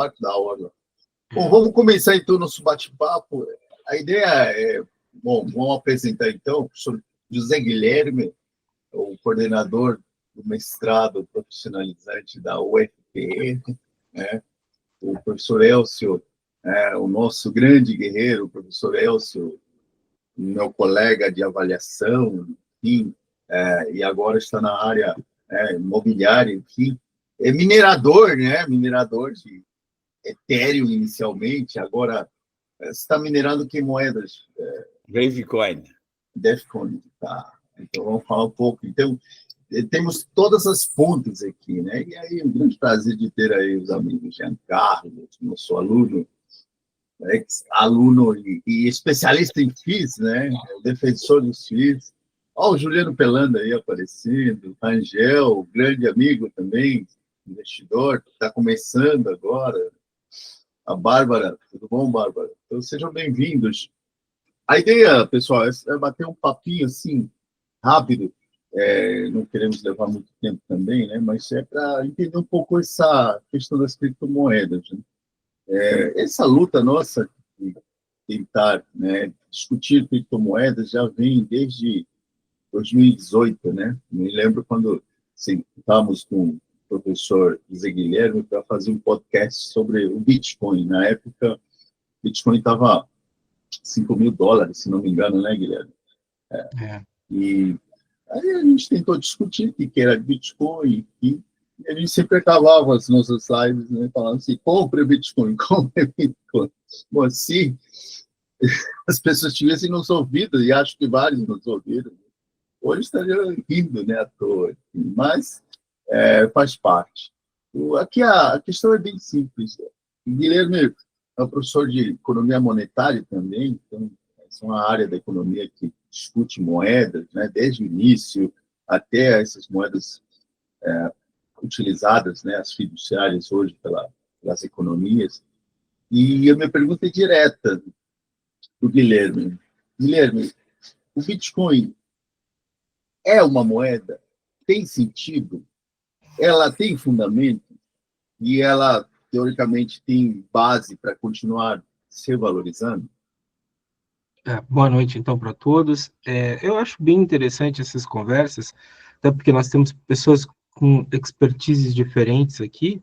parte da hora. Bom, vamos começar então o nosso bate-papo. A ideia é, bom, vamos apresentar então o professor José Guilherme, o coordenador do mestrado profissionalizante da UFPR, né? O professor Elcio, o nosso grande guerreiro, o professor Elcio, meu colega de avaliação, enfim, e agora está na área imobiliária, enfim, é minerador, né? Minerador de Ethereum inicialmente, agora está minerando que moedas? Wavecoin. Defcon, tá. Então vamos falar um pouco. Então, temos todas as pontes aqui, né? E aí, um grande prazer de ter aí os amigos Giancarlo, nosso aluno, ex-aluno e especialista em FIIs, né? Defensor dos FIIs. Ó, o Juliano Pelanda aí aparecendo, Angel, grande amigo também, investidor, que está começando agora. A Bárbara, tudo bom, Bárbara? Então, sejam bem-vindos. A ideia, pessoal, é bater um papinho assim, rápido, não queremos levar muito tempo também, né? Mas é para entender um pouco essa questão das criptomoedas, né? Essa luta nossa de tentar, né, discutir criptomoedas já vem desde 2018, né? Me lembro quando estávamos com o professor Zé Guilherme para fazer um podcast sobre o Bitcoin. Na época, o Bitcoin estava $5.000, se não me engano, né, Guilherme? E aí a gente tentou discutir o que era Bitcoin, e a gente sempre acabava as nossas lives, né, falando assim, compre Bitcoin, compre Bitcoin. Bom, assim, as pessoas tivessem nos ouvido, e acho que vários nos ouviram, hoje estariam rindo, né, à toa. Mas faz parte. Aqui a questão é bem simples. O Guilherme é um professor de economia monetária também, então essa é uma área da economia que discute moedas, né, desde o início até essas moedas utilizadas, né, as fiduciárias hoje pelas economias. E a minha pergunta é direta do Guilherme. Guilherme, o Bitcoin é uma moeda? Tem sentido? Ela tem fundamento? E ela, teoricamente, tem base para continuar se valorizando? Boa noite, então, para todos. Eu acho bem interessante essas conversas, até porque nós temos pessoas com expertises diferentes aqui,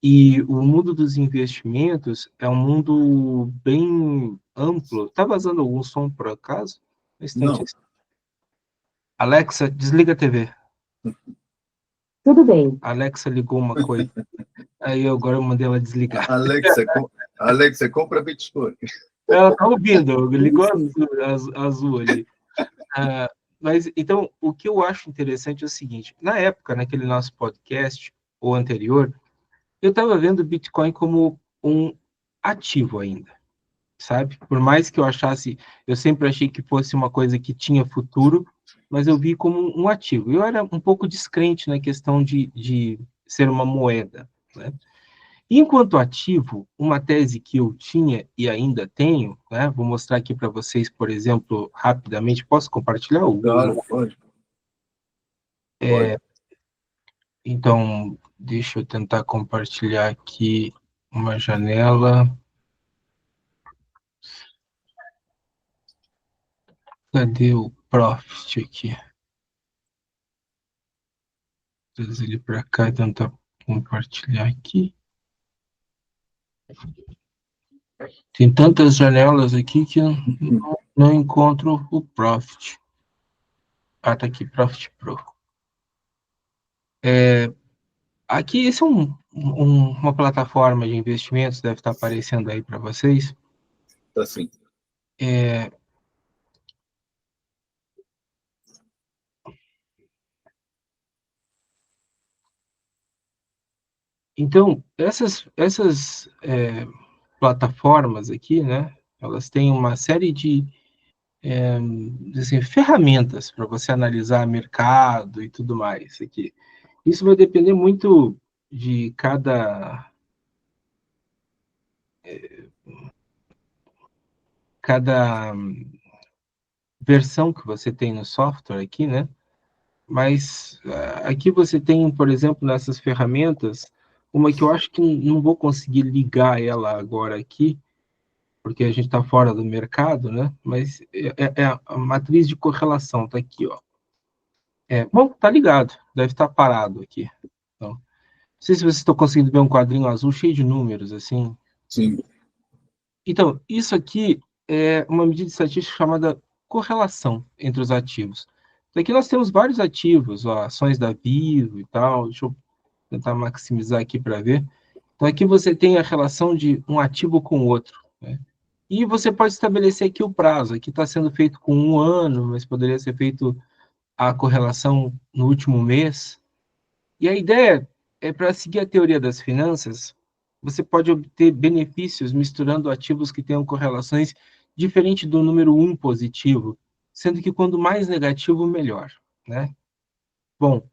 e o mundo dos investimentos é um mundo bem amplo. Está vazando algum som, por acaso? Um instante. Não. Alexa, desliga a TV. Tudo bem. Alexa ligou uma coisa. Aí agora eu mandei ela desligar. Alexa, compra Bitcoin. Ela está ouvindo, ligou azul ali. Mas, então, o que eu acho interessante é o seguinte, na época, naquele nosso podcast, ou anterior, eu estava vendo o Bitcoin como um ativo ainda, sabe? Por mais que eu sempre achei que fosse uma coisa que tinha futuro, mas eu vi como um ativo. Eu era um pouco descrente na questão de ser uma moeda, né? Enquanto ativo, uma tese que eu tinha e ainda tenho, né? Vou mostrar aqui para vocês, por exemplo, rapidamente. Posso compartilhar? Claro, pode. Então, deixa eu tentar compartilhar aqui uma janela. Cadê o Profit aqui? Vou trazer ele para cá e tentar compartilhar aqui. Tem tantas janelas aqui que eu não encontro o Profit. Ah, tá aqui, Profit Pro. Aqui, esse é uma plataforma de investimentos, deve estar aparecendo aí para vocês. Tá sim. Então, essas plataformas aqui, né, elas têm uma série de assim, ferramentas para você analisar mercado e tudo mais aqui. Isso vai depender muito de cada versão que você tem no software aqui, né? Mas aqui você tem, por exemplo, nessas ferramentas, uma que eu acho que não vou conseguir ligar ela agora aqui, porque a gente está fora do mercado, né? Mas é a matriz de correlação, está aqui, ó. Bom, tá ligado, deve estar parado aqui. Então, não sei se vocês estão conseguindo ver um quadrinho azul cheio de números, assim. Sim. Então, isso aqui é uma medida estatística chamada correlação entre os ativos. Então, aqui nós temos vários ativos, ó, ações da Vivo e tal. Deixa eu tentar maximizar aqui para ver. Então, aqui você tem a relação de um ativo com o outro, né? E você pode estabelecer aqui o prazo. Aqui está sendo feito com 1 ano, mas poderia ser feito a correlação no último mês. E a ideia é, para seguir a teoria das finanças, você pode obter benefícios misturando ativos que tenham correlações diferentes do número 1 positivo, sendo que quanto mais negativo, melhor, né? Bom,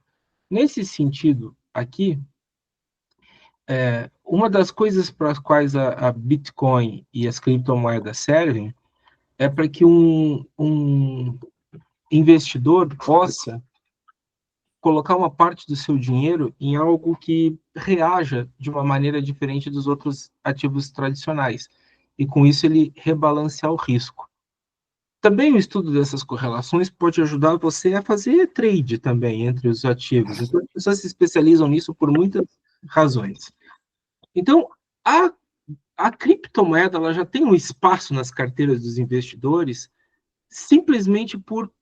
nesse sentido aqui, uma das coisas para as quais a Bitcoin e as criptomoedas servem é para que um investidor possa colocar uma parte do seu dinheiro em algo que reaja de uma maneira diferente dos outros ativos tradicionais. E com isso ele rebalancear o risco. Também o estudo dessas correlações pode ajudar você a fazer trade também entre os ativos. Então, as pessoas se especializam nisso por muitas razões. Então, a criptomoeda ela já tem um espaço nas carteiras dos investidores simplesmente por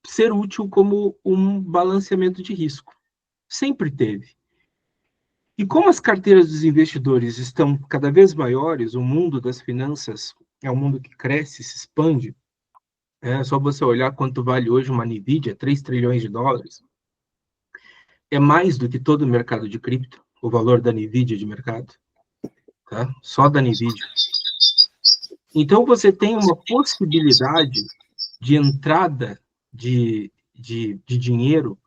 ser útil como um balanceamento de risco. Sempre teve. E como as carteiras dos investidores estão cada vez maiores, o mundo das finanças é um mundo que cresce, se expande. É só você olhar quanto vale hoje uma Nvidia, 3 trilhões de dólares. É mais do que todo o mercado de cripto, o valor da Nvidia de mercado. Tá? Só da Nvidia. Então, você tem uma possibilidade de entrada de dinheiro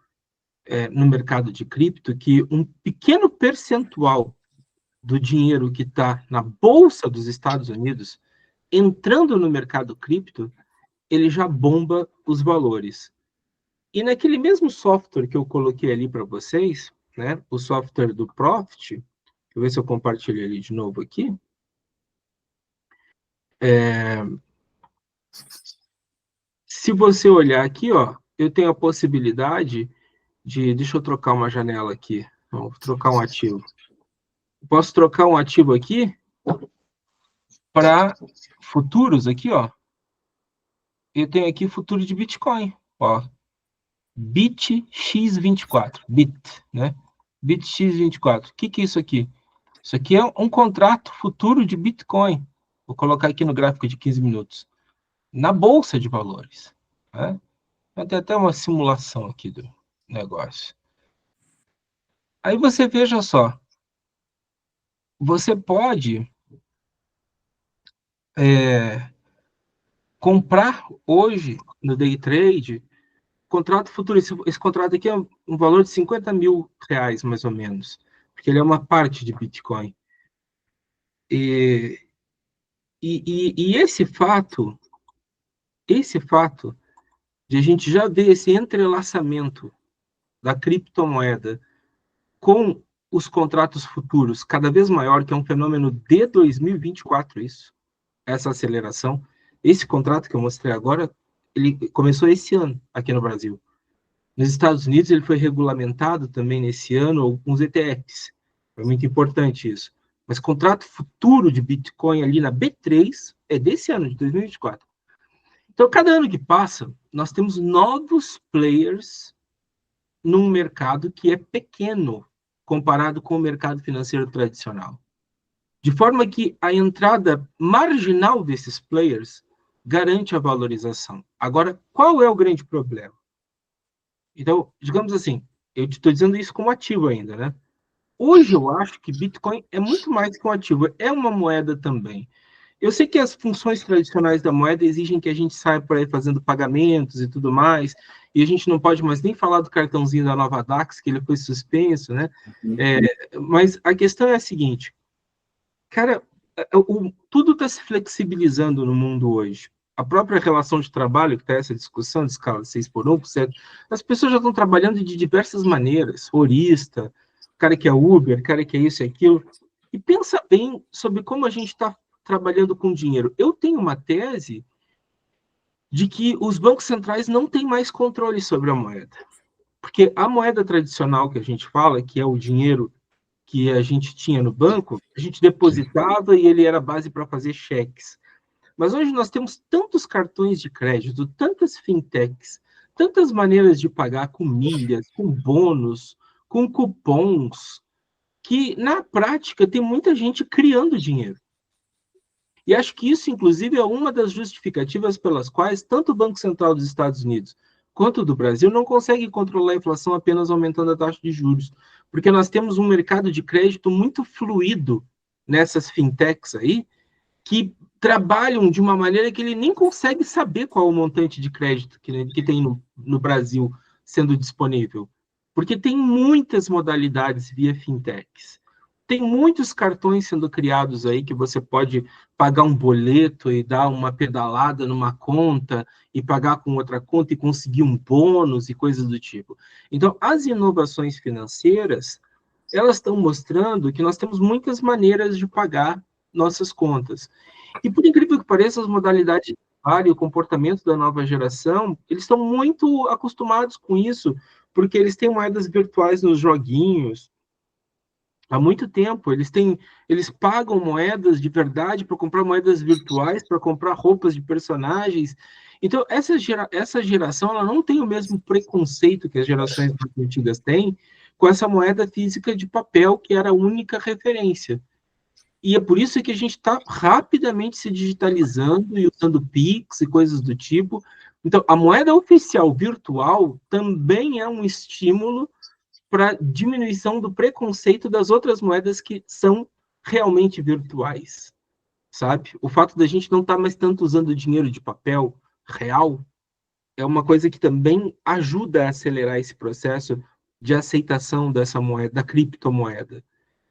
no mercado de cripto que um pequeno percentual do dinheiro que está na Bolsa dos Estados Unidos, entrando no mercado cripto, ele já bomba os valores. E naquele mesmo software que eu coloquei ali para vocês, né, o software do Profit, deixa eu ver se eu compartilho ele de novo aqui. Se você olhar aqui, ó, eu tenho a possibilidade de... Deixa eu trocar uma janela aqui. Vou trocar um ativo. Posso trocar um ativo aqui para futuros aqui, ó. Eu tenho aqui futuro de Bitcoin, ó. BitX24, né? BitX24. O que é isso aqui? Isso aqui é um contrato futuro de Bitcoin. Vou colocar aqui no gráfico de 15 minutos. Na Bolsa de Valores. Né? Tem até uma simulação aqui do negócio. Aí você veja só. Você pode comprar hoje no day trade contrato futuro. Esse contrato aqui é um valor de 50 mil reais, mais ou menos, porque ele é uma parte de Bitcoin. E esse fato de a gente já ver esse entrelaçamento da criptomoeda com os contratos futuros cada vez maior, que é um fenômeno de 2024, essa aceleração. Esse contrato que eu mostrei agora, ele começou esse ano aqui no Brasil. Nos Estados Unidos, ele foi regulamentado também nesse ano com os ETFs. É muito importante isso. Mas contrato futuro de Bitcoin ali na B3 é desse ano, de 2024. Então, cada ano que passa, nós temos novos players num mercado que é pequeno comparado com o mercado financeiro tradicional. De forma que a entrada marginal desses players garante a valorização. Agora, qual é o grande problema? Então, digamos assim, eu estou dizendo isso como ativo ainda, né? Hoje eu acho que Bitcoin é muito mais que um ativo, é uma moeda também. Eu sei que as funções tradicionais da moeda exigem que a gente saia por aí fazendo pagamentos e tudo mais, e a gente não pode mais nem falar do cartãozinho da Nova Dax, que ele foi suspenso, né? Mas a questão é a seguinte, cara, tudo está se flexibilizando no mundo hoje. A própria relação de trabalho, que está essa discussão de escala de 6 por 1%, as pessoas já estão trabalhando de diversas maneiras, horista, cara que é Uber, cara que é isso e aquilo, e pensa bem sobre como a gente está trabalhando com dinheiro. Eu tenho uma tese de que os bancos centrais não têm mais controle sobre a moeda. Porque a moeda tradicional que a gente fala, que é o dinheiro que a gente tinha no banco, a gente depositava e ele era base para fazer cheques. Mas hoje nós temos tantos cartões de crédito, tantas fintechs, tantas maneiras de pagar com milhas, com bônus, com cupons, que na prática tem muita gente criando dinheiro. E acho que isso, inclusive, é uma das justificativas pelas quais tanto o Banco Central dos Estados Unidos quanto o do Brasil não conseguem controlar a inflação apenas aumentando a taxa de juros, porque nós temos um mercado de crédito muito fluido nessas fintechs aí, que trabalham de uma maneira que ele nem consegue saber qual é o montante de crédito que tem no Brasil sendo disponível, porque tem muitas modalidades via fintechs. Tem muitos cartões sendo criados aí que você pode pagar um boleto e dar uma pedalada numa conta e pagar com outra conta e conseguir um bônus e coisas do tipo. Então, as inovações financeiras, elas estão mostrando que nós temos muitas maneiras de pagar nossas contas. E por incrível que pareça, as modalidades de trabalho e o comportamento da nova geração, eles estão muito acostumados com isso, porque eles têm moedas virtuais nos joguinhos, há muito tempo. Eles pagam moedas de verdade para comprar moedas virtuais, para comprar roupas de personagens. Então, essa geração ela não tem o mesmo preconceito que as gerações mais antigas têm com essa moeda física de papel, que era a única referência. E é por isso que a gente está rapidamente se digitalizando e usando Pix e coisas do tipo. Então, a moeda oficial virtual também é um estímulo para diminuição do preconceito das outras moedas que são realmente virtuais, sabe? O fato da gente não estar mais tanto usando dinheiro de papel real é uma coisa que também ajuda a acelerar esse processo de aceitação dessa moeda, da criptomoeda.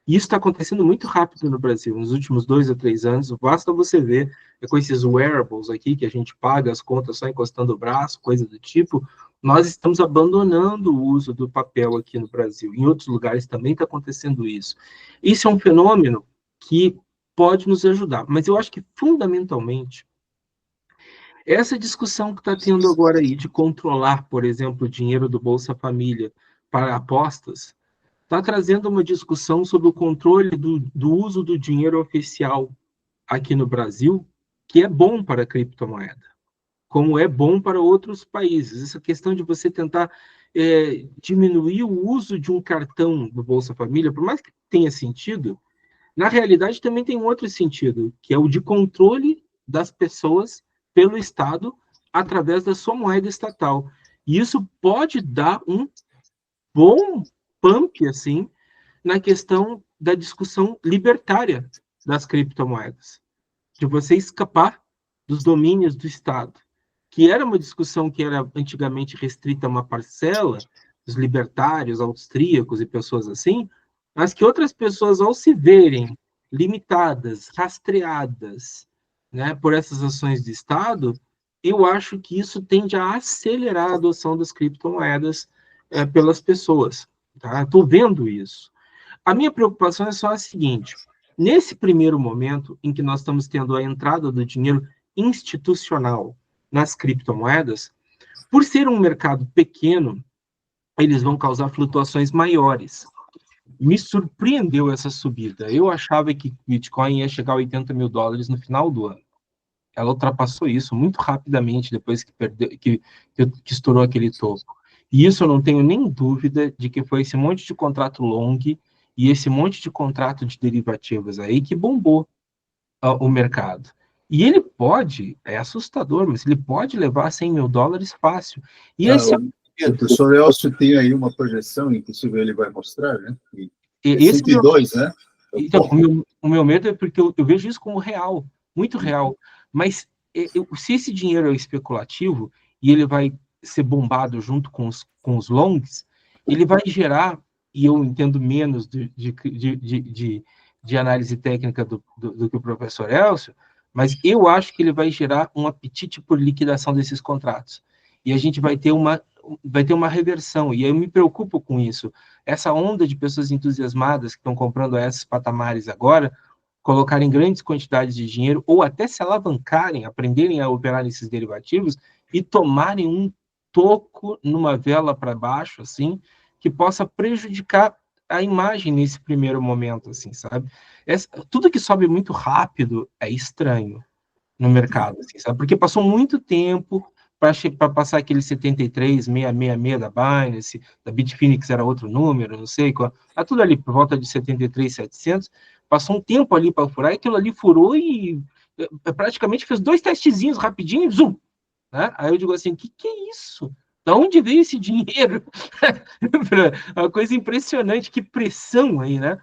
E isso está acontecendo muito rápido no Brasil, nos últimos 2 a 3 anos. Basta você ver com esses wearables aqui, que a gente paga as contas só encostando o braço, coisa do tipo. Nós estamos abandonando o uso do papel aqui no Brasil. Em outros lugares também está acontecendo isso. Isso é um fenômeno que pode nos ajudar. Mas eu acho que, fundamentalmente, essa discussão que está tendo agora aí de controlar, por exemplo, o dinheiro do Bolsa Família para apostas, está trazendo uma discussão sobre o controle do uso do dinheiro oficial aqui no Brasil, que é bom para a criptomoeda, como é bom para outros países. Essa questão de você tentar diminuir o uso de um cartão do Bolsa Família, por mais que tenha sentido, na realidade também tem um outro sentido, que é o de controle das pessoas pelo Estado através da sua moeda estatal. E isso pode dar um bom pump, assim, na questão da discussão libertária das criptomoedas, de você escapar dos domínios do Estado, que era uma discussão que era antigamente restrita a uma parcela, os libertários, austríacos e pessoas assim, mas que outras pessoas, ao se verem limitadas, rastreadas, né, por essas ações de Estado, eu acho que isso tende a acelerar a adoção das criptomoedas pelas pessoas. Tá? Estou vendo isso. A minha preocupação é só a seguinte: nesse primeiro momento em que nós estamos tendo a entrada do dinheiro institucional nas criptomoedas, por ser um mercado pequeno, eles vão causar flutuações maiores. Me surpreendeu essa subida. Eu achava que o Bitcoin ia chegar a $80.000 no final do ano. Ela ultrapassou isso muito rapidamente depois que estourou aquele topo. E isso eu não tenho nem dúvida de que foi esse monte de contrato long e esse monte de contrato de derivativos aí que bombou o mercado. E ele pode, é assustador, mas ele pode levar $100 mil fácil. E esse o professor Elcio tem aí uma projeção, inclusive ele vai mostrar, né? É 102, né? Então, o meu medo é porque eu vejo isso como real, muito real. Mas se esse dinheiro é especulativo e ele vai ser bombado junto com os longs, ele vai gerar, e eu entendo menos de análise técnica do que o professor Elcio, mas eu acho que ele vai gerar um apetite por liquidação desses contratos. E a gente vai ter vai ter uma reversão, e eu me preocupo com isso. Essa onda de pessoas entusiasmadas que estão comprando a esses patamares agora, colocarem grandes quantidades de dinheiro, ou até se alavancarem, aprenderem a operar nesses derivativos, e tomarem um toco numa vela para baixo, assim, que possa prejudicar a imagem nesse primeiro momento, assim, sabe? Tudo que sobe muito rápido é estranho no mercado, assim, sabe? Porque passou muito tempo para passar aquele 73,666 da Binance, da Bitfinex era outro número, não sei qual. Tá tudo ali por volta de 73,700. Passou um tempo ali para furar, e aquilo ali furou e praticamente fez 2 testezinhos rapidinho e zoom, né? Aí eu digo assim, que é isso? Da onde veio esse dinheiro? Uma coisa impressionante, que pressão aí, né?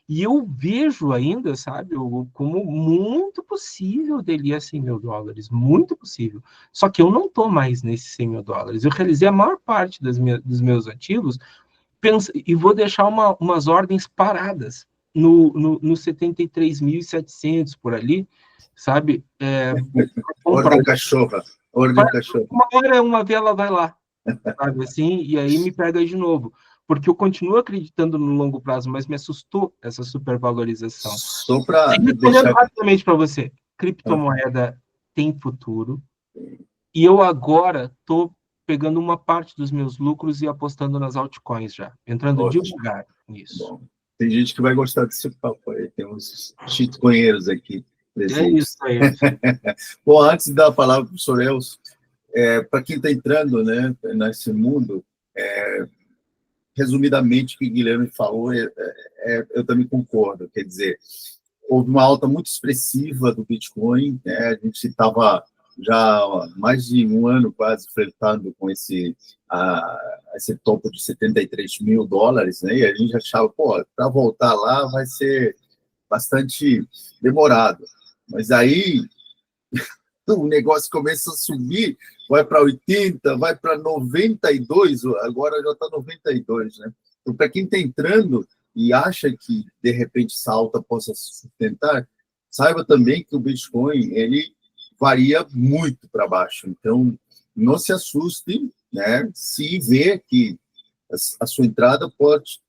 E eu vejo ainda, sabe, como muito possível dele ir a 100 mil dólares, muito possível. Só que eu não estou mais nesses 100 mil dólares. Eu realizei a maior parte dos meus ativos e vou deixar umas ordens paradas no 73.700 por ali, sabe? Ordem cachorra. Ordem cachorra. Uma hora uma vela vai lá, sabe assim, e aí me pega de novo. Porque eu continuo acreditando no longo prazo, mas me assustou essa supervalorização. Só para Respondendo rapidamente para você, criptomoeda tem futuro, e eu agora estou pegando uma parte dos meus lucros e apostando nas altcoins já, entrando devagar nisso. Bom, tem gente que vai gostar desse papo aí, tem uns shitcoinheiros aqui presentes. É isso aí. Bom, antes de dar a palavra para o professor Elcio, para quem está entrando, né, nesse mundo, resumidamente, o que o Guilherme falou, eu também concordo. Quer dizer, houve uma alta muito expressiva do Bitcoin, né? A gente estava já há mais de um ano quase flertando com esse topo de 73 mil dólares, né? E a gente achava, para voltar lá vai ser bastante demorado. Mas aí o negócio começa a subir, vai para 80, vai para 92, agora já está 92, né? Então, para quem está entrando e acha que, de repente, essa alta possa se sustentar, saiba também que o Bitcoin, ele varia muito para baixo. Então, não se assuste, né, se vê que a sua entrada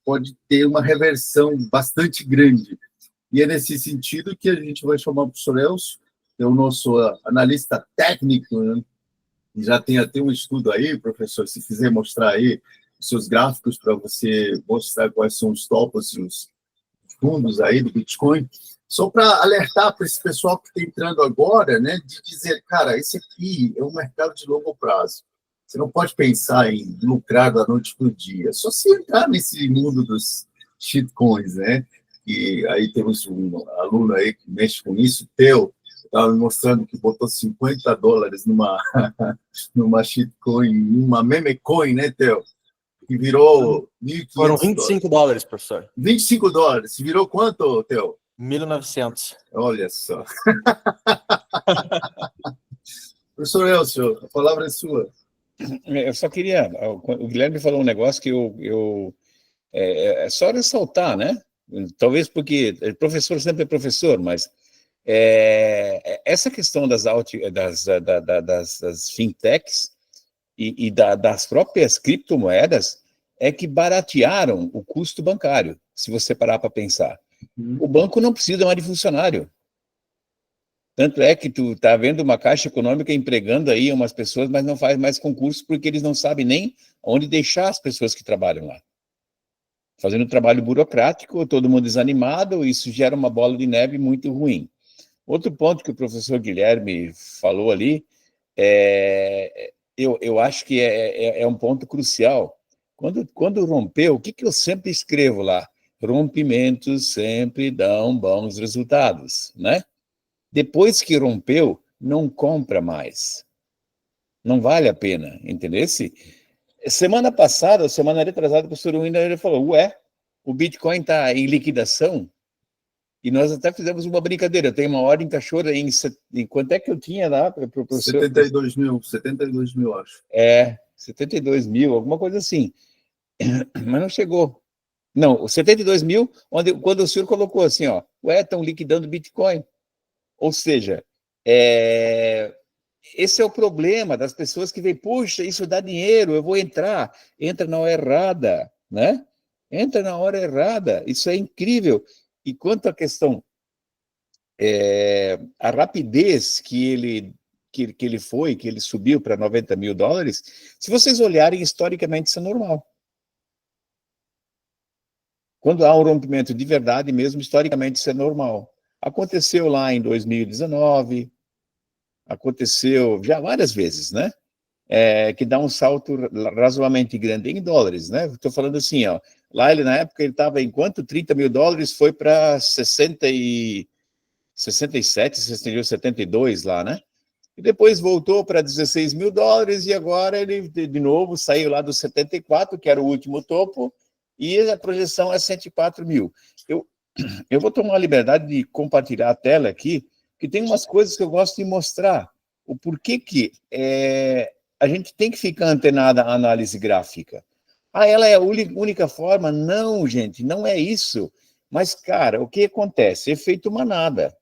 pode ter uma reversão bastante grande. E é nesse sentido que a gente vai chamar o professor Elcio, que é o nosso analista técnico, né? Já tem até um estudo aí, professor, se quiser mostrar aí os seus gráficos para você mostrar quais são os topos e os fundos aí do Bitcoin, só para alertar para esse pessoal que está entrando agora, né, de dizer, cara, esse aqui é um mercado de longo prazo. Você não pode pensar em lucrar da noite para o dia, só se entrar nesse mundo dos shitcoins, né? E aí temos um aluno aí que mexe com isso, Theo, estava me mostrando que botou 50 dólares numa shitcoin, numa memecoin, né, Theo? Que virou 1.500 Foram 25 dólares, professor. 25 dólares. Virou quanto, Theo? 1.900. Olha só. Professor Elcio, a palavra é sua. Eu só queria... O Guilherme falou um negócio que é só ressaltar, né? Talvez porque professor sempre é professor, mas essa questão das fintechs e das próprias criptomoedas é que baratearam o custo bancário, se você parar para pensar. O banco não precisa mais de funcionário. Tanto é que tu está vendo uma Caixa Econômica empregando aí umas pessoas, mas não faz mais concurso porque eles não sabem nem onde deixar as pessoas que trabalham lá. Fazendo trabalho burocrático, todo mundo desanimado, isso gera uma bola de neve muito ruim. Outro ponto que o professor Guilherme falou ali, eu acho que é um ponto crucial. Quando rompeu, o que eu sempre escrevo lá? Rompimentos sempre dão bons resultados, né? Depois que rompeu, não compra mais. Não vale a pena, entendeu? Semana passada, semana retrasada, o professor Wender falou, o Bitcoin está em liquidação, e nós até fizemos uma brincadeira. Eu tenho uma ordem cachorra em quanto é que eu tinha lá para o professor? 72 mil, acho. 72 mil, alguma coisa assim. Mas não chegou. Não, 72 mil, quando o senhor colocou assim, estão liquidando Bitcoin. Ou seja, esse é o problema das pessoas que veem, puxa, isso dá dinheiro, eu vou entrar. Entra na hora errada, né? Entra na hora errada, isso é incrível. E quanto à questão, a rapidez que ele foi, que ele subiu para 90 mil dólares, se vocês olharem historicamente, isso é normal. Quando há um rompimento de verdade mesmo, historicamente isso é normal. Aconteceu lá em 2019, aconteceu já várias vezes, né? Que dá um salto razoavelmente grande em dólares, né? Estou falando assim, ó, lá ele na época ele estava em quanto? 30 mil dólares, foi para 67, 72 lá, né? E depois voltou para 16 mil dólares e agora ele de novo saiu lá dos 74, que era o último topo, e a projeção é 104 mil. Eu vou tomar a liberdade de compartilhar a tela aqui, que tem umas coisas que eu gosto de mostrar. O porquê que a gente tem que ficar antenada à análise gráfica. Ela é a única forma? Não, gente, não é isso. Mas, cara, o que acontece? Efeito manada.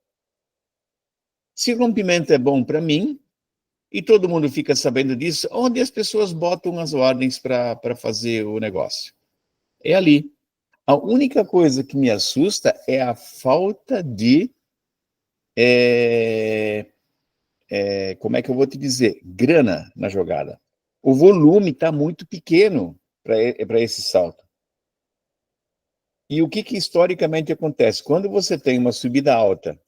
Se rompimento é bom para mim, e todo mundo fica sabendo disso, onde as pessoas botam as ordens para fazer o negócio? É ali. A única coisa que me assusta é a falta de, como é que eu vou te dizer, grana na jogada. O volume está muito pequeno para esse salto. E o que historicamente acontece? Quando você tem uma subida alta,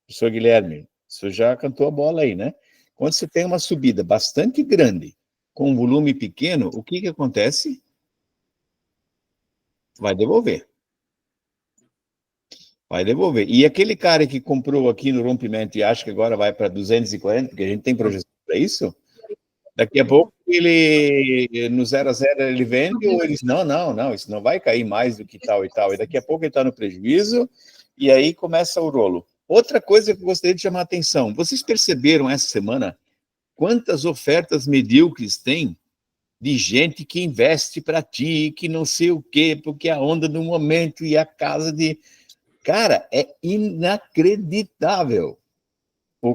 professor Guilherme, você já cantou a bola aí, né? Quando você tem uma subida bastante grande, com um volume pequeno, o que acontece? Vai devolver. Vai devolver. E aquele cara que comprou aqui no rompimento e acha que agora vai para 240, porque a gente tem projeção para isso, daqui a pouco ele, no 0 a 0, ele vende, ou ele diz, não, isso não vai cair mais do que tal e tal. E daqui a pouco ele está no prejuízo, e aí começa o rolo. Outra coisa que eu gostaria de chamar a atenção, vocês perceberam essa semana quantas ofertas medíocres tem de gente que investe para ti, que não sei o quê, porque a onda do momento e a casa de... Cara, é inacreditável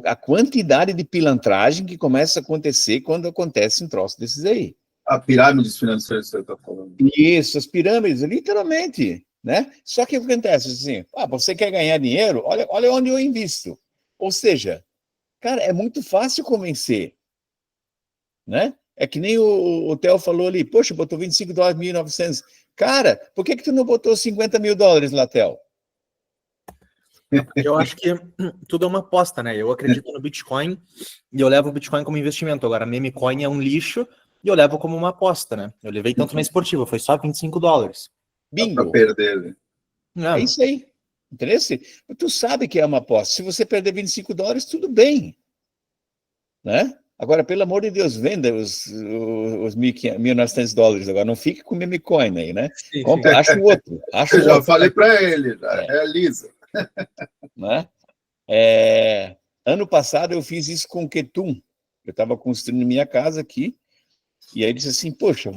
a quantidade de pilantragem que começa a acontecer quando acontece um troço desses aí. A pirâmide financeira que você está falando. Isso, as pirâmides, literalmente, né? Só que o que acontece assim, você quer ganhar dinheiro? Olha onde eu invisto. Ou seja, cara, é muito fácil convencer, né? É que nem o Theo falou ali, poxa, botou 25 dólares, 1.900. Cara, por que tu não botou 50 mil dólares lá, Theo? Eu acho que tudo é uma aposta, né? Eu acredito no Bitcoin e eu levo o Bitcoin como investimento. Agora, a meme coin é um lixo e eu levo como uma aposta, né? Eu levei tanto na esportiva, foi só 25 dólares. Bingo. Para perder, né? É isso aí. Entendeu? Tu sabe que é uma aposta. Se você perder 25 dólares, tudo bem. Né? Agora, pelo amor de Deus, venda os 1.900 dólares. Agora, não fique com meme coin aí, né? Sim, compra, acha o outro. Eu já falei para ele, realiza. Né? Ano passado eu fiz isso com o Ketum. Eu estava construindo minha casa aqui, e aí disse assim, poxa,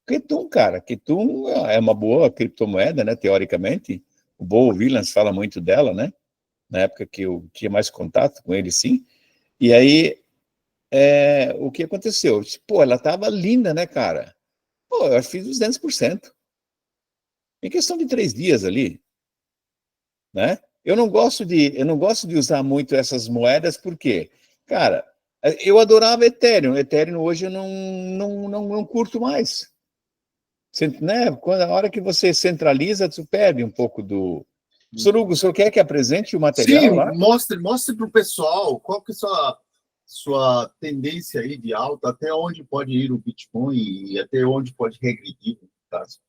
Ketum, cara, Ketum é uma boa criptomoeda, né, teoricamente. O Bo Willems fala muito dela, né? Na época que eu tinha mais contato com ele, sim. E aí, o que aconteceu? Pô, ela estava linda, né, cara? Pô, eu fiz 200%. Em questão de 3 dias ali, né? Eu não gosto de usar muito essas moedas, porque, cara, eu adorava Ethereum. Ethereum hoje eu não curto mais. Né? A hora que você centraliza, tu perde um pouco do... Professor Hugo, o senhor quer que apresente o material? Sim, lá? mostre para o pessoal qual que é a sua tendência aí de alta, até onde pode ir o Bitcoin e até onde pode regredir, no caso.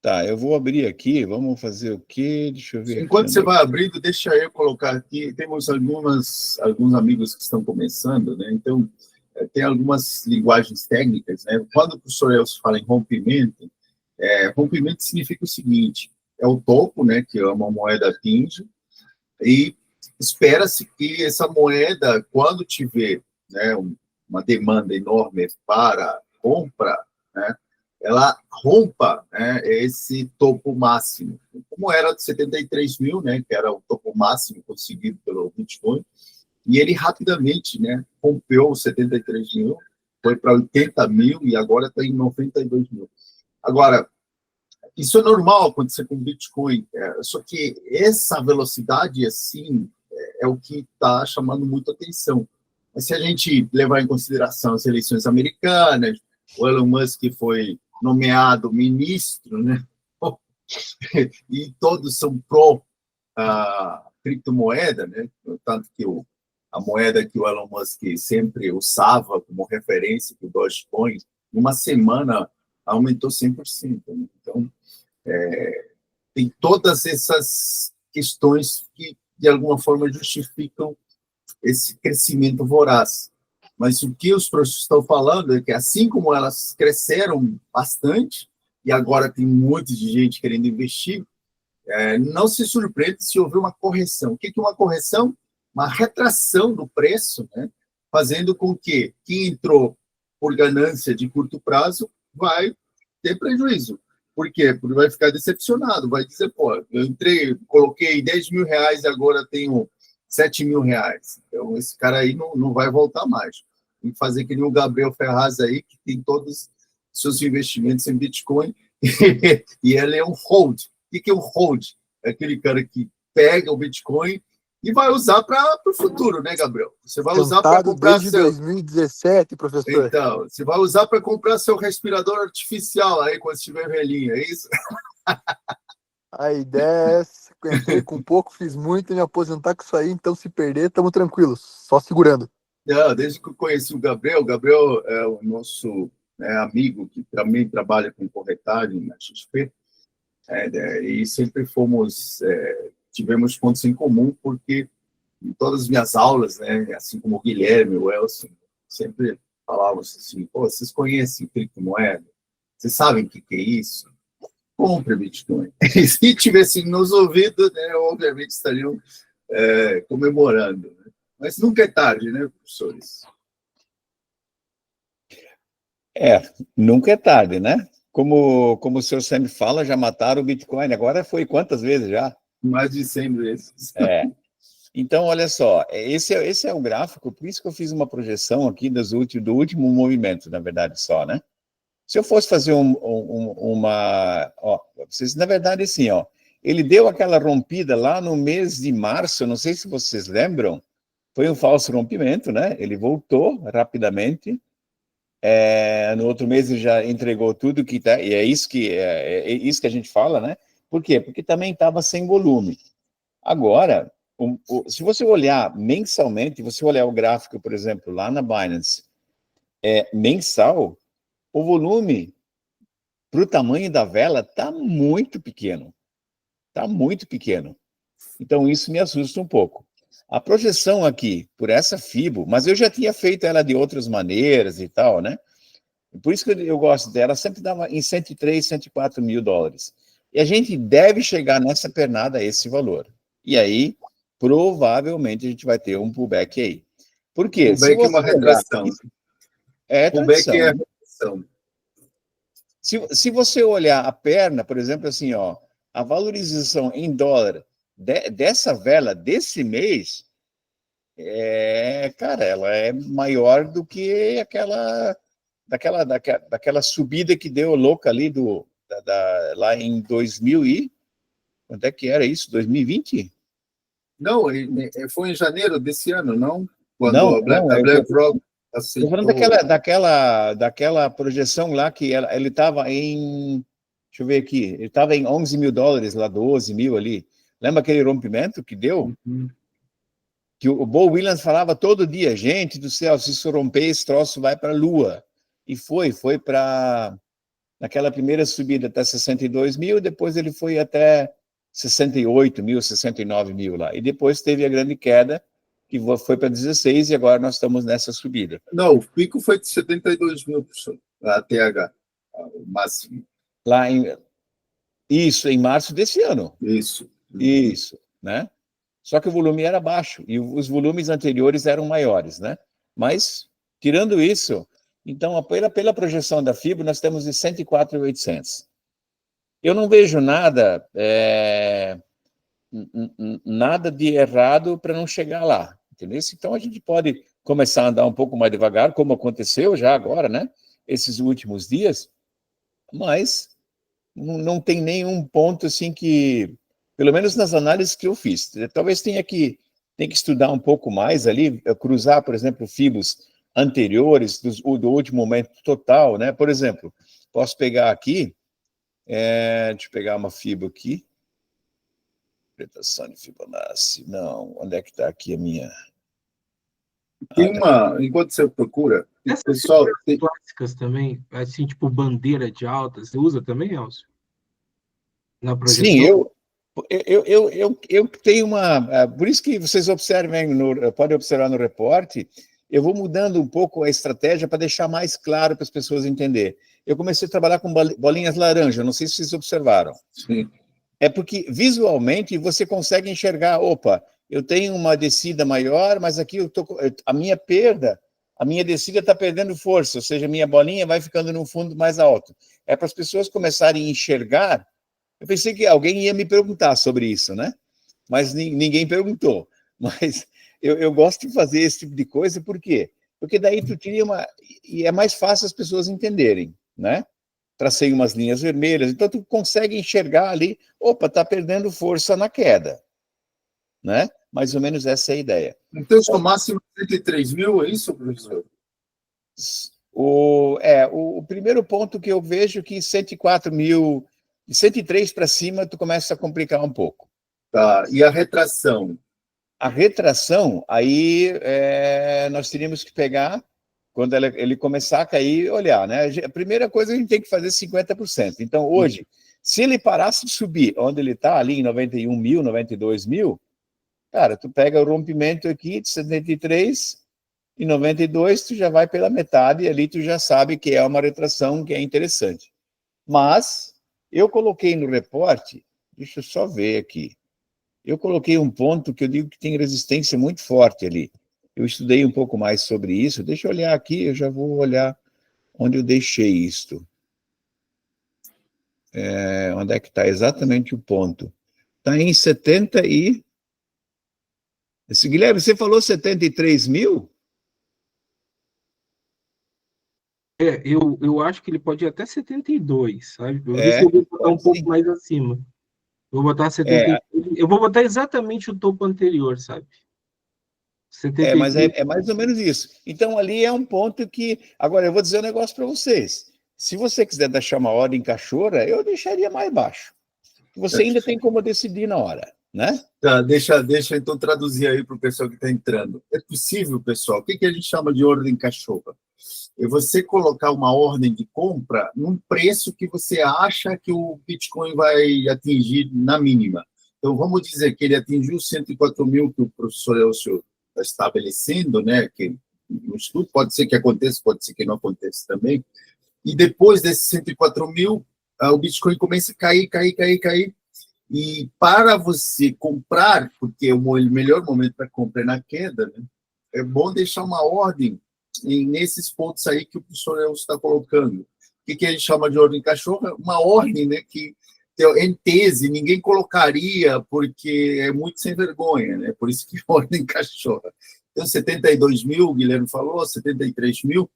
Tá, eu vou abrir aqui, vamos fazer o quê? Deixa eu ver. Enquanto você vai abrindo, deixa eu colocar aqui, temos alguns amigos que estão começando, né? Então, tem algumas linguagens técnicas, né? Quando o professor Elcio fala em rompimento, rompimento significa o seguinte, é o topo, né, que uma moeda atinge, e espera-se que essa moeda, quando tiver, né, uma demanda enorme para compra, né, ela rompa, né, esse topo máximo, como era de 73 mil, né, que era o topo máximo conseguido pelo Bitcoin, E ele rapidamente, né, rompeu os 73 mil, foi para 80 mil e agora está em 92 mil. Agora, isso é normal acontecer com o Bitcoin, só que essa velocidade, assim, é o que está chamando muito atenção. Mas se a gente levar em consideração as eleições americanas, o Elon Musk foi nomeado ministro, né? E todos são pró criptomoeda, né? Tanto que a moeda que o Elon Musk sempre usava como referência, que o Dogecoin, numa semana aumentou 100%. Né? Então, tem todas essas questões que, de alguma forma, justificam esse crescimento voraz. Mas o que os professores estão falando é que, assim como elas cresceram bastante, e agora tem um monte de gente querendo investir, não se surpreende se houver uma correção. O que é uma correção? Uma retração do preço, né? Fazendo com que quem entrou por ganância de curto prazo vai ter prejuízo. Por quê? Porque vai ficar decepcionado, vai dizer, pô, eu entrei, coloquei 10 mil reais e agora tenho 7 mil reais. Então, esse cara aí não vai voltar mais. Tem que fazer que nem o Gabriel Ferraz aí, que tem todos os seus investimentos em Bitcoin, e ele é um hold. O que é um hold? É aquele cara que pega o Bitcoin e vai usar para o futuro, né, Gabriel? Você vai usar para comprar desde 2017, professor. Então, você vai usar para comprar seu respirador artificial aí quando estiver velhinho, é isso? A ideia é essa. Entrei com pouco, fiz muito, me aposentar com isso aí, então se perder, estamos tranquilos, só segurando. Não, desde que eu conheci o Gabriel é o nosso amigo que também trabalha com corretagem na XP, e sempre tivemos pontos em comum, porque em todas as minhas aulas, né, assim como o Guilherme, o Elson, sempre falavam assim, pô, vocês conhecem criptomoeda? Vocês sabem o que é isso? Compre Bitcoin. E se tivessem nos ouvido, né, obviamente estariam comemorando. Né? Mas nunca é tarde, né, professores? Nunca é tarde, né? Como o senhor sempre fala, já mataram o Bitcoin. Agora foi quantas vezes já? Mais de 100 vezes. Então, olha só, esse é o gráfico, por isso que eu fiz uma projeção aqui do último movimento, na verdade, só, né? Se eu fosse fazer uma... Ó, vocês, na verdade, assim, ó, ele deu aquela rompida lá no mês de março, não sei se vocês lembram, foi um falso rompimento, né? Ele voltou rapidamente, no outro mês ele já entregou tudo que tá, e é isso que a gente fala, né? Por quê? Porque também estava sem volume. Agora, se você olhar mensalmente, você olhar o gráfico, por exemplo, lá na Binance, mensal, o volume para o tamanho da vela está muito pequeno. Está muito pequeno. Então, isso me assusta um pouco. A projeção aqui, por essa FIBO, mas eu já tinha feito ela de outras maneiras e tal, né? Por isso que eu gosto dela, sempre dava em 103, 104 mil dólares. E a gente deve chegar nessa pernada a esse valor. E aí, provavelmente, a gente vai ter um pullback aí. Por quê? Pullback é uma retração. Pullback é a retração. Se você olhar a perna, por exemplo, assim, ó, a valorização em dólar dessa vela, desse mês, cara, ela é maior do que daquela subida que deu louca ali lá em 2000 e... Quanto é que era isso? 2020? Não, foi em janeiro desse ano, não? Quando Não, a BlackRock aceitou... Estou falando daquela projeção lá que ele estava em... Deixa eu ver aqui. Ele estava em 11 mil dólares, lá 12 mil ali. Lembra aquele rompimento que deu? Uhum. Que o Bo Williams falava todo dia, gente do céu, se isso romper, esse troço vai para a Lua. E foi para... Naquela primeira subida até 62 mil, depois ele foi até 68 mil, 69 mil lá. E depois teve a grande queda, que foi para 16, e agora nós estamos nessa subida. Não, o pico foi de 72 mil, professor, a TH, o máximo. Isso, em março desse ano. Isso, né? Só que o volume era baixo, e os volumes anteriores eram maiores, né? Mas, tirando isso, então, pela projeção da FIBO, nós temos de 104.800. Eu não vejo nada de errado para não chegar lá. entendeu? Então a gente pode começar a andar um pouco mais devagar, como aconteceu já agora, né? Esses últimos dias, mas não tem nenhum ponto assim que, pelo menos nas análises que eu fiz, talvez tenha que estudar um pouco mais ali, cruzar, por exemplo, fibos anteriores do último momento total, né? Por exemplo, posso pegar aqui, deixa eu pegar uma fibra aqui, interpretação de Fibonacci, não, onde é que está aqui a minha? Tem enquanto você procura, Essas pessoal, figuras clássicas também, assim, tipo bandeira de alta, você usa também, Elcio? Na projeção? Sim, eu tenho uma. Por isso que vocês observem, podem observar no reporte, eu vou mudando um pouco a estratégia para deixar mais claro para as pessoas entenderem. Eu comecei a trabalhar com bolinhas laranja, não sei se vocês observaram. sim. É porque visualmente você consegue enxergar, opa, eu tenho uma descida maior, mas aqui a minha descida está perdendo força, ou seja, a minha bolinha vai ficando num fundo mais alto. É para as pessoas começarem a enxergar. Eu pensei que alguém ia me perguntar sobre isso, né? Mas ninguém perguntou. Mas eu gosto de fazer esse tipo de coisa, por quê? Porque daí tu tira e é mais fácil as pessoas entenderem, né? Tracei umas linhas vermelhas, então tu consegue enxergar ali, opa, está perdendo força na queda, né? Mais ou menos essa é a ideia. Então, o máximo 103 mil, é isso, professor? O primeiro ponto que eu vejo que 104 mil, de 103 para cima, tu começa a complicar um pouco. Tá, e a retração? A retração, aí nós teríamos que pegar, quando ele começar a cair, olhar, né? A primeira coisa, a gente tem que fazer 50%. Então, hoje, se ele parasse de subir, onde ele está, ali em 91 mil, 92 mil, cara, tu pega o rompimento aqui de 73 e 92, tu já vai pela metade e ali tu já sabe que é uma retração que é interessante. Mas, eu coloquei no reporte, deixa eu só ver aqui, eu coloquei um ponto que eu digo que tem resistência muito forte ali. Eu estudei um pouco mais sobre isso. Deixa eu olhar aqui, eu já vou olhar onde eu deixei isto. Onde é que está exatamente o ponto? Está em 70 e... Guilherme, você falou 73 mil? Eu acho que ele pode ir até 72, sabe? Por isso que eu vou botar um pouco mais acima. Eu vou botar 73. Eu vou botar exatamente o topo anterior, sabe? 73. Mas é mais ou menos isso. Então, ali é um ponto que... Agora, eu vou dizer um negócio para vocês. Se você quiser deixar uma ordem cachorra, eu deixaria mais baixo. Você ainda tem como decidir na hora, né? Tá, deixa então traduzir aí para o pessoal que está entrando. É possível, pessoal, o que a gente chama de ordem cachorra? É você colocar uma ordem de compra num preço que você acha que o Bitcoin vai atingir na mínima. Então, vamos dizer que ele atingiu 104 mil que o professor Elcio está estabelecendo, né? Que no estudo pode ser que aconteça, pode ser que não aconteça também. E depois desses 104 mil, o Bitcoin começa a cair. E para você comprar, porque o melhor momento para comprar é na queda, né? É bom deixar uma ordem nesses pontos aí que o professor Elcio está colocando. O que a gente chama de ordem cachorra? Uma ordem, né, que, em tese, ninguém colocaria porque é muito sem vergonha, né? Por isso que é ordem cachorra. Então, 72 mil, o Guilherme falou, 73 mil,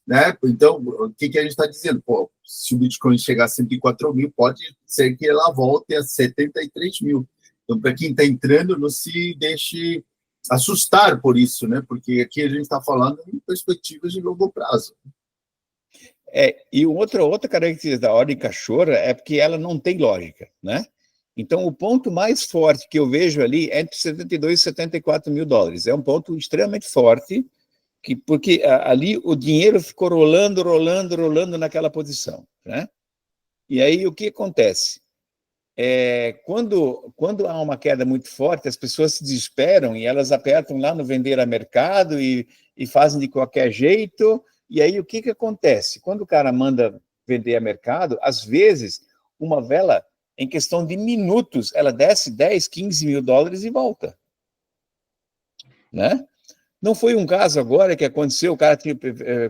né? Então, o que a gente está dizendo? Pô, se o Bitcoin chegar a 104 mil, pode ser que ela volte a 73 mil. Então, para quem está entrando, não se deixe assustar por isso, né? Porque aqui a gente está falando em perspectivas de longo prazo. E outra característica da ordem cachorra é porque ela não tem lógica, né? Então, o ponto mais forte que eu vejo ali é entre 72 e 74 mil dólares. É um ponto extremamente forte, porque ali o dinheiro ficou rolando naquela posição, né? E aí, o que acontece? Quando há uma queda muito forte, as pessoas se desesperam e elas apertam lá no vender a mercado e fazem de qualquer jeito. E aí, o que acontece? Quando o cara manda vender a mercado, às vezes, uma vela, em questão de minutos, ela desce 10, 15 mil dólares e volta, né? Não foi um caso agora que aconteceu, o cara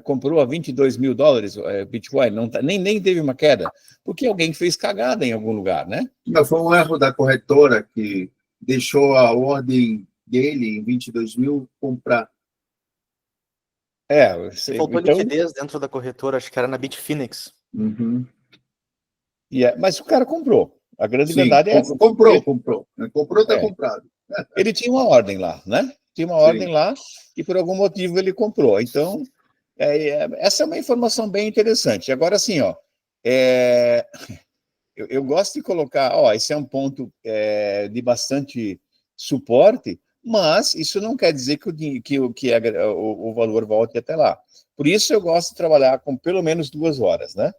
comprou a 22 mil dólares Bitcoin, nem teve uma queda, porque alguém fez cagada em algum lugar, né? Não, foi um erro da corretora que deixou a ordem dele em 22 mil comprar. Faltou Então, liquidez dentro da corretora, acho que era na Bitfinex. Uhum. mas o cara comprou. A grande Sim, verdade é essa. comprou. Comprou, está É. comprado. Ele tinha uma ordem lá, né? Tinha uma ordem lá e por algum motivo ele comprou. Então, essa é uma informação bem interessante. Agora, assim, ó, eu gosto de colocar, esse é um ponto de bastante suporte, mas isso não quer dizer o valor volte até lá. Por isso eu gosto de trabalhar com pelo menos 2 horas, né?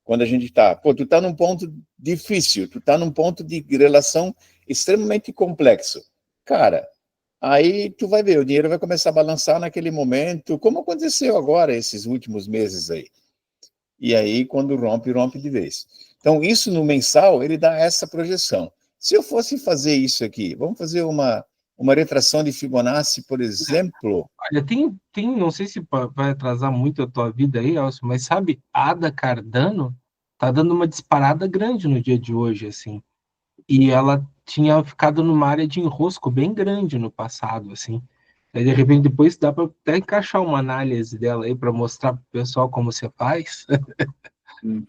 Quando a gente tu tá num ponto difícil, tu tá num ponto de relação extremamente complexo. Cara, aí tu vai ver, o dinheiro vai começar a balançar naquele momento, como aconteceu agora, esses últimos meses aí. E aí, quando rompe de vez. Então, isso no mensal, ele dá essa projeção. Se eu fosse fazer isso aqui, vamos fazer uma retração de Fibonacci, por exemplo. Olha, não sei se vai atrasar muito a tua vida aí, Elcio, mas sabe, a Ada Cardano tá dando uma disparada grande no dia de hoje, assim. E ela tinha ficado numa área de enrosco bem grande no passado, assim. Aí, de repente, depois dá para até encaixar uma análise dela aí para mostrar para o pessoal como você faz.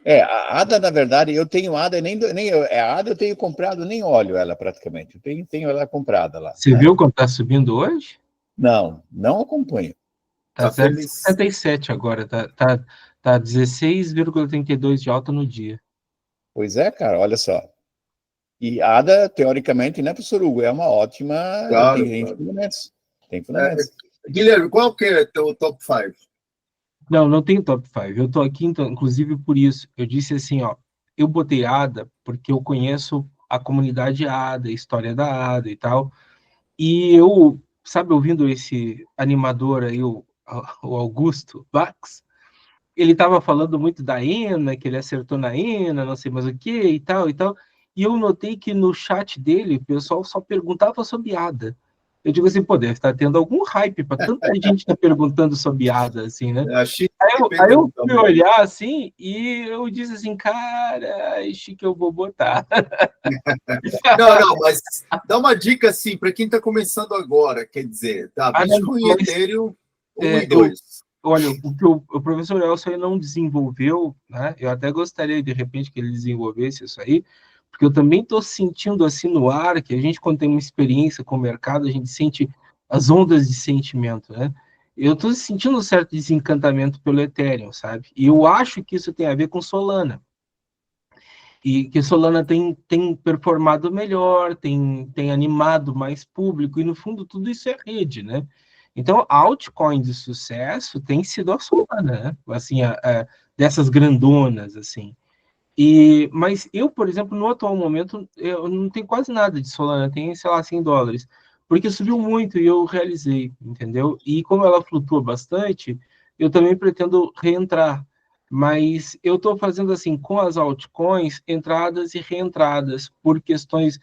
A ADA, na verdade, eu tenho ADA, a ADA eu tenho comprado, nem olho ela praticamente. Eu tenho ela comprada lá. Você viu quanto está subindo hoje? Não acompanho. Tá Tá feliz. 0,77 agora, tá 16,32 de alta no dia. Pois é, cara, olha só. E a ADA, teoricamente, né, professor Hugo, é uma ótima. Claro, Tem claro. fundamentos. Tem fundamentos. Guilherme, qual que é o top 5? Não tem top 5. Eu tô aqui, então, inclusive, por isso. Eu disse assim, ó, eu botei ADA porque eu conheço a comunidade ADA, a história da ADA e tal. E eu, sabe, ouvindo esse animador aí, o Augusto Bax, ele estava falando muito da ENA, que ele acertou na ENA, não sei mais o que e tal e tal. E eu notei que no chat dele, o pessoal só perguntava sobre ADA. Eu digo assim, pô, deve estar tendo algum hype para tanta gente estar perguntando sobre ADA, assim, né? Aí eu fui olhar assim e eu disse assim, cara, acho que eu vou botar. Não, mas dá uma dica assim para quem está começando agora, quer dizer, Bitcoin e Ethereum 1 e 2. Olha, o que o professor Elcio não desenvolveu, né? Eu até gostaria, de repente, que ele desenvolvesse isso aí, porque eu também estou sentindo assim no ar que a gente, quando tem uma experiência com o mercado, a gente sente as ondas de sentimento, né? Eu estou sentindo um certo desencantamento pelo Ethereum, sabe? E eu acho que isso tem a ver com Solana. E que Solana tem performado melhor, tem animado mais público, e no fundo tudo isso é rede, né? Então, a altcoin de sucesso tem sido a Solana, né? Assim, dessas grandonas, assim. Mas eu, por exemplo, no atual momento, eu não tenho quase nada de Solana, tem, sei lá, $100, porque subiu muito e eu realizei, entendeu? E como ela flutua bastante, eu também pretendo reentrar. Mas eu estou fazendo assim, com as altcoins, entradas e reentradas, por questões...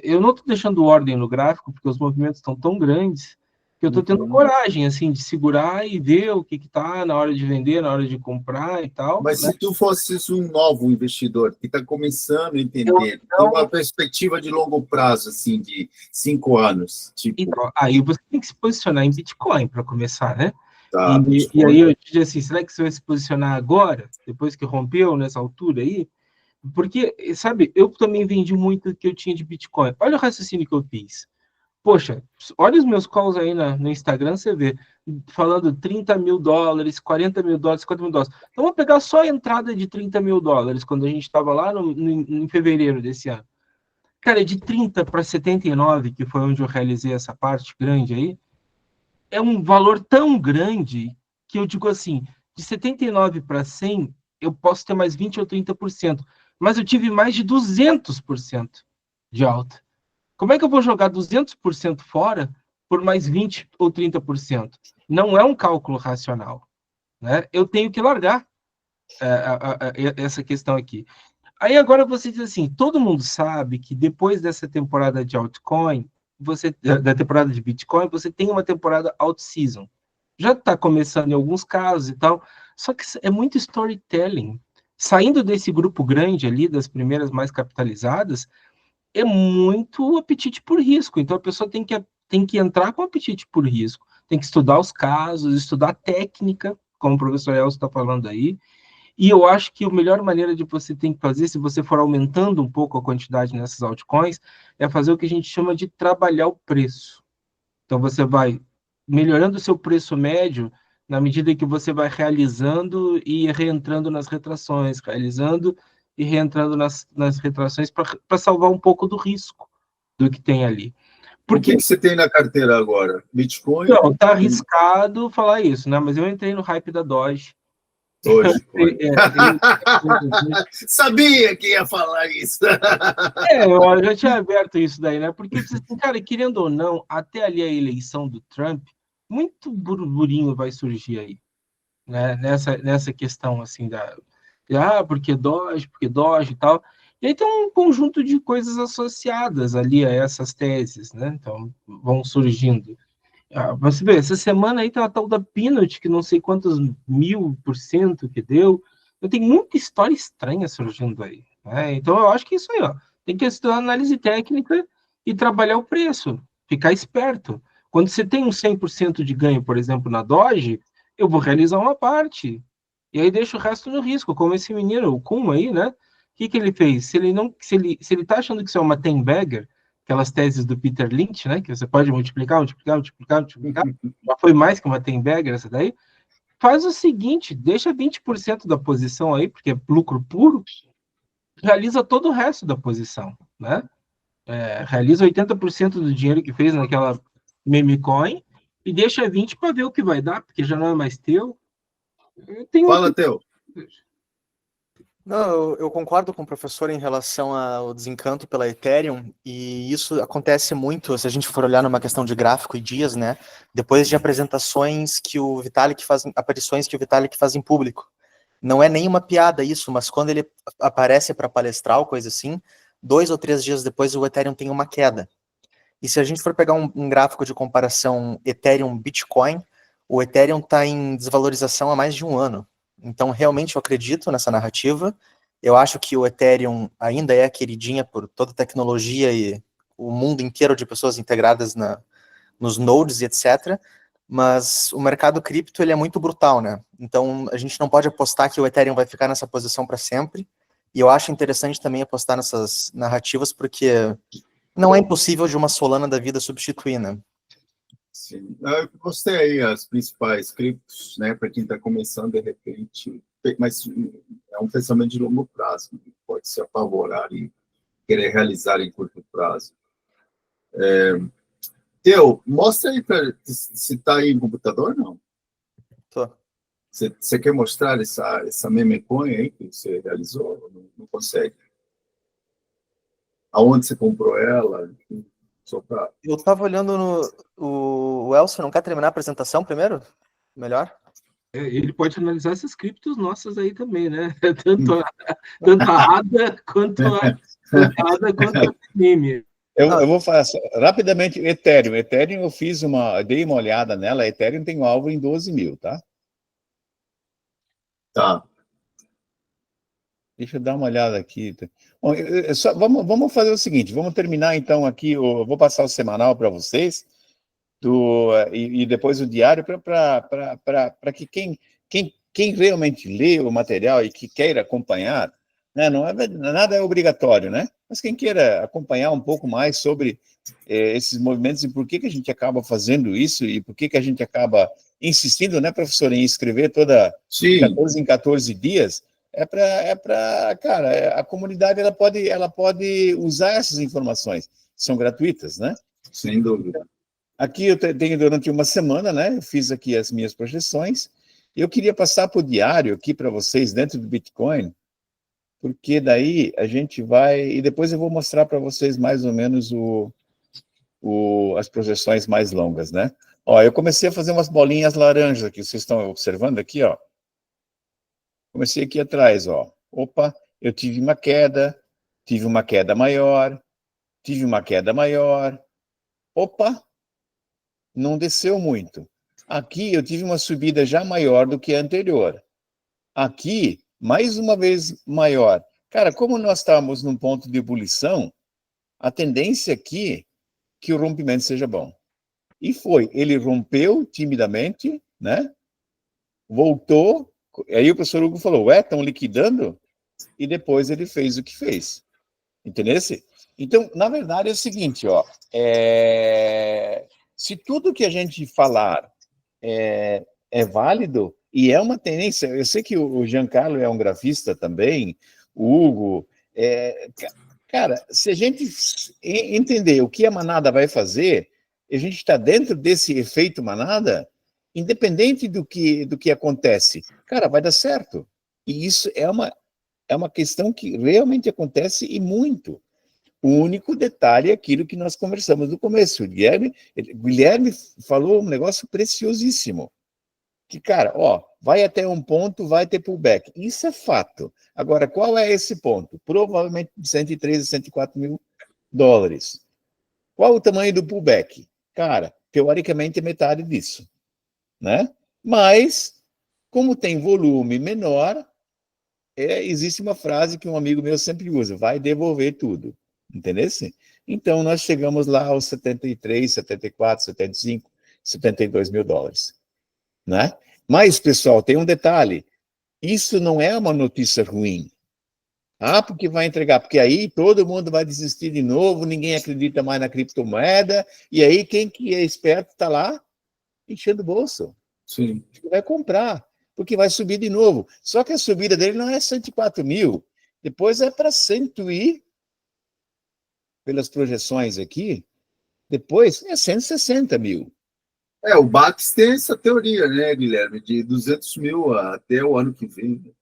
eu não estou deixando ordem no gráfico, porque os movimentos estão tão grandes, que eu estou tendo coragem, assim, de segurar e ver o que está na hora de vender, na hora de comprar e tal. Mas né? se tu fosses um novo investidor que está começando a entender, tem uma perspectiva de longo prazo, assim, de 5 anos. Tipo, Então, aí você tem que se posicionar em Bitcoin para começar, né? Bitcoin. E aí eu te digo assim, será que você vai se posicionar agora, depois que rompeu nessa altura aí? Porque, sabe, eu também vendi muito que eu tinha de Bitcoin. Olha o raciocínio que eu fiz. Poxa, olha os meus calls aí no Instagram, você vê, falando $30 mil, $40 mil, $50 mil. Então, vamos pegar só a entrada de $30 mil, quando a gente estava lá em fevereiro desse ano. Cara, de 30 para 79, que foi onde eu realizei essa parte grande aí, é um valor tão grande que eu digo assim, de 79 para 100, eu posso ter mais 20 ou 30%, mas eu tive mais de 200% de alta. Como é que eu vou jogar 200% fora por mais 20 ou 30%? Não é um cálculo racional, né? Eu tenho que largar essa questão aqui. Aí agora você diz assim, todo mundo sabe que depois dessa temporada de altcoin, da temporada de Bitcoin, você tem uma temporada alt-season. Já está começando em alguns casos e tal, só que é muito storytelling. Saindo desse grupo grande ali, das primeiras mais capitalizadas, é muito apetite por risco. Então a pessoa tem que tem que entrar com apetite por risco, tem que estudar os casos, estudar técnica, como o professor Elcio está falando aí, e eu acho que a melhor maneira de você tem que fazer, se você for aumentando um pouco a quantidade nessas altcoins, é fazer o que a gente chama de trabalhar o preço. Então, você vai melhorando o seu preço médio na medida que você vai realizando e reentrando nas retrações, realizando e reentrando nas retrações para salvar um pouco do risco do que tem ali. O que você tem na carteira agora? Bitcoin? Não, tá arriscado falar isso, né? Mas eu entrei no hype da Doge. Dogecoin. Sabia que ia falar isso. Eu já tinha aberto isso daí, né? Porque, cara, querendo ou não, até ali a eleição do Trump, muito burburinho vai surgir aí, né? Nessa questão, assim, porque Doge e tal. E aí tem um conjunto de coisas associadas ali a essas teses, né? Então, vão surgindo. Você vê, essa semana aí tem uma tal da Peanut, que não sei quantos 1000% que deu. Tem muita história estranha surgindo aí, né? Então, eu acho que é isso aí, ó. Tem que estudar análise técnica e trabalhar o preço, ficar esperto. Quando você tem um 100% de ganho, por exemplo, na Doge, eu vou realizar uma parte. E aí deixo o resto no risco, como esse menino, o Kuhn aí, né? O que ele fez? Se ele tá achando que isso é uma ten bagger, aquelas teses do Peter Lynch, né? Que você pode multiplicar, já foi mais que uma ten bagger essa daí. Faz o seguinte, deixa 20% da posição aí, porque é lucro puro, realiza todo o resto da posição, né? Realiza 80% do dinheiro que fez naquela meme coin e deixa 20% para ver o que vai dar, porque já não é mais teu. Fala, Theo. Não, eu concordo com o professor em relação ao desencanto pela Ethereum, e isso acontece muito, se a gente for olhar numa questão de gráfico e dias, né? Depois de apresentações que o Vitalik faz, aparições que o Vitalik faz em público. Não é nenhuma piada isso, mas quando ele aparece para palestrar ou coisa assim, 2 ou 3 dias depois o Ethereum tem uma queda. E se a gente for pegar um gráfico de comparação Ethereum-Bitcoin, o Ethereum está em desvalorização há mais de um ano. Então, realmente, eu acredito nessa narrativa. Eu acho que o Ethereum ainda é queridinha por toda a tecnologia e o mundo inteiro de pessoas integradas nos nodes e etc. Mas o mercado cripto ele é muito brutal, né? Então, a gente não pode apostar que o Ethereum vai ficar nessa posição para sempre. E eu acho interessante também apostar nessas narrativas, porque não é impossível de uma Solana da vida substituir, né? Sim. Eu gostei aí as principais criptos, né, para quem está começando de repente, mas é um pensamento de longo prazo, né? Pode se apavorar e querer realizar em curto prazo. Teu, mostra aí se está aí no computador, não? Tô. Você quer mostrar essa meme coin aí que você realizou? Não consegue. Aonde você comprou ela? Só para... Eu tava olhando o Elcio, não quer terminar a apresentação primeiro? Melhor? Ele pode analisar essas criptos nossas aí também, né? Tanto a ADA quanto a meme. Eu vou falar rapidamente Ethereum. Ethereum dei uma olhada nela. Ethereum tem um alvo em 12 mil, tá? Tá. Deixa eu dar uma olhada aqui. Bom, vamos fazer o seguinte, vamos terminar então aqui, eu vou passar o semanal para vocês, e depois o diário, para que quem realmente lê o material e que queira acompanhar, né, nada é obrigatório, né? Mas quem queira acompanhar um pouco mais sobre esses movimentos e por que a gente acaba fazendo isso e por que a gente acaba insistindo, né, professor, em escrever toda 14 em 14 dias, cara, a comunidade ela pode usar essas informações, são gratuitas, né? Sem dúvida. Aqui eu tenho durante uma semana, né? Eu fiz aqui as minhas projeções. Eu queria passar para o diário aqui para vocês dentro do Bitcoin, porque daí a gente vai e depois eu vou mostrar para vocês mais ou menos as projeções mais longas, né? Ó, eu comecei a fazer umas bolinhas laranjas aqui, vocês estão observando aqui, ó. Comecei aqui atrás, ó. Opa, eu tive uma queda maior, tive uma queda maior. Opa, não desceu muito. Aqui eu tive uma subida já maior do que a anterior. Aqui, mais uma vez maior. Cara, como nós estamos num ponto de ebulição, a tendência aqui é que o rompimento seja bom. E foi, ele rompeu timidamente, né? Voltou, aí o professor Hugo falou, ué, estão liquidando? E depois ele fez o que fez. Entendeu? Então, na verdade, é o seguinte, ó, se tudo que a gente falar é válido, e é uma tendência, eu sei que o Giancarlo é um grafista também, o Hugo, cara, se a gente entender o que a manada vai fazer, a gente está dentro desse efeito manada, independente do que acontece, cara, vai dar certo. E isso é uma questão que realmente acontece e muito. O único detalhe é aquilo que nós conversamos no começo. O Guilherme falou um negócio preciosíssimo. Que, cara, ó, vai até um ponto, vai ter pullback. Isso é fato. Agora, qual é esse ponto? Provavelmente de 113 a 104 mil dólares. Qual o tamanho do pullback? Cara, teoricamente é metade disso, né? Mas, como tem volume menor, existe uma frase que um amigo meu sempre usa, vai devolver tudo, entendeu? Então, nós chegamos lá aos 73, 74, 75, 72 mil dólares, né? Mas, pessoal, tem um detalhe, isso não é uma notícia ruim. Ah, porque vai entregar, porque aí todo mundo vai desistir de novo, ninguém acredita mais na criptomoeda, e aí quem que é esperto está lá enchendo o bolso. Sim. Vai comprar, porque vai subir de novo. Só que a subida dele não é 104 mil, depois é para 100 e, pelas projeções aqui, depois é 160 mil. O Bax tem essa teoria, né, Guilherme, de 200 mil até o ano que vem.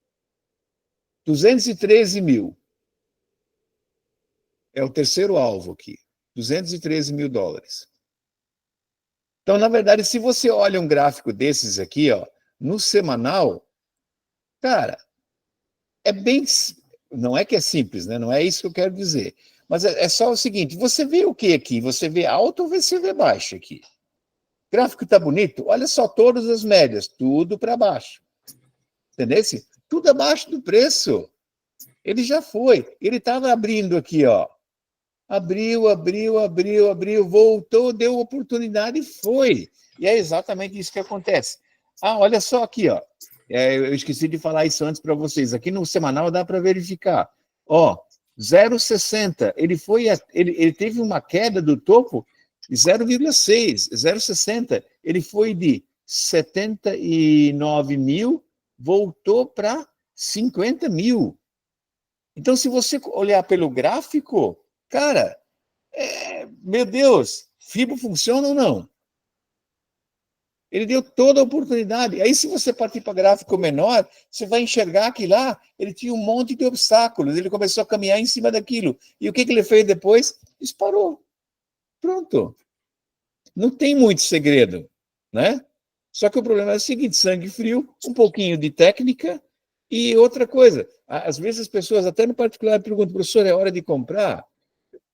213 mil. É o terceiro alvo aqui. 213 mil dólares. Então, na verdade, se você olha um gráfico desses aqui, ó, no semanal, cara, é bem... Não é que é simples, né? Não é isso que eu quero dizer. Mas é só o seguinte, você vê o que aqui? Você vê alto ou você vê baixo aqui? O gráfico está bonito? Olha só todas as médias, tudo para baixo. Entendeu? Tudo abaixo do preço. Ele já foi. Ele estava abrindo aqui, ó. Abriu, voltou, deu oportunidade e foi. E é exatamente isso que acontece. Ah, olha só aqui, ó. Eu esqueci de falar isso antes para vocês. Aqui no semanal dá para verificar. Ó, 0,60. Ele teve uma queda do topo de 0,6, 0,60. Ele foi de 79 mil, voltou para 50 mil. Então, se você olhar pelo gráfico, cara, meu Deus, FIBO funciona ou não? Ele deu toda a oportunidade. Aí, se você partir para gráfico menor, você vai enxergar que lá ele tinha um monte de obstáculos. Ele começou a caminhar em cima daquilo. E o que ele fez depois? Disparou. Pronto. Não tem muito segredo, né? Só que o problema é o seguinte, sangue frio, um pouquinho de técnica e outra coisa. Às vezes as pessoas, até no particular, perguntam, professor, é hora de comprar?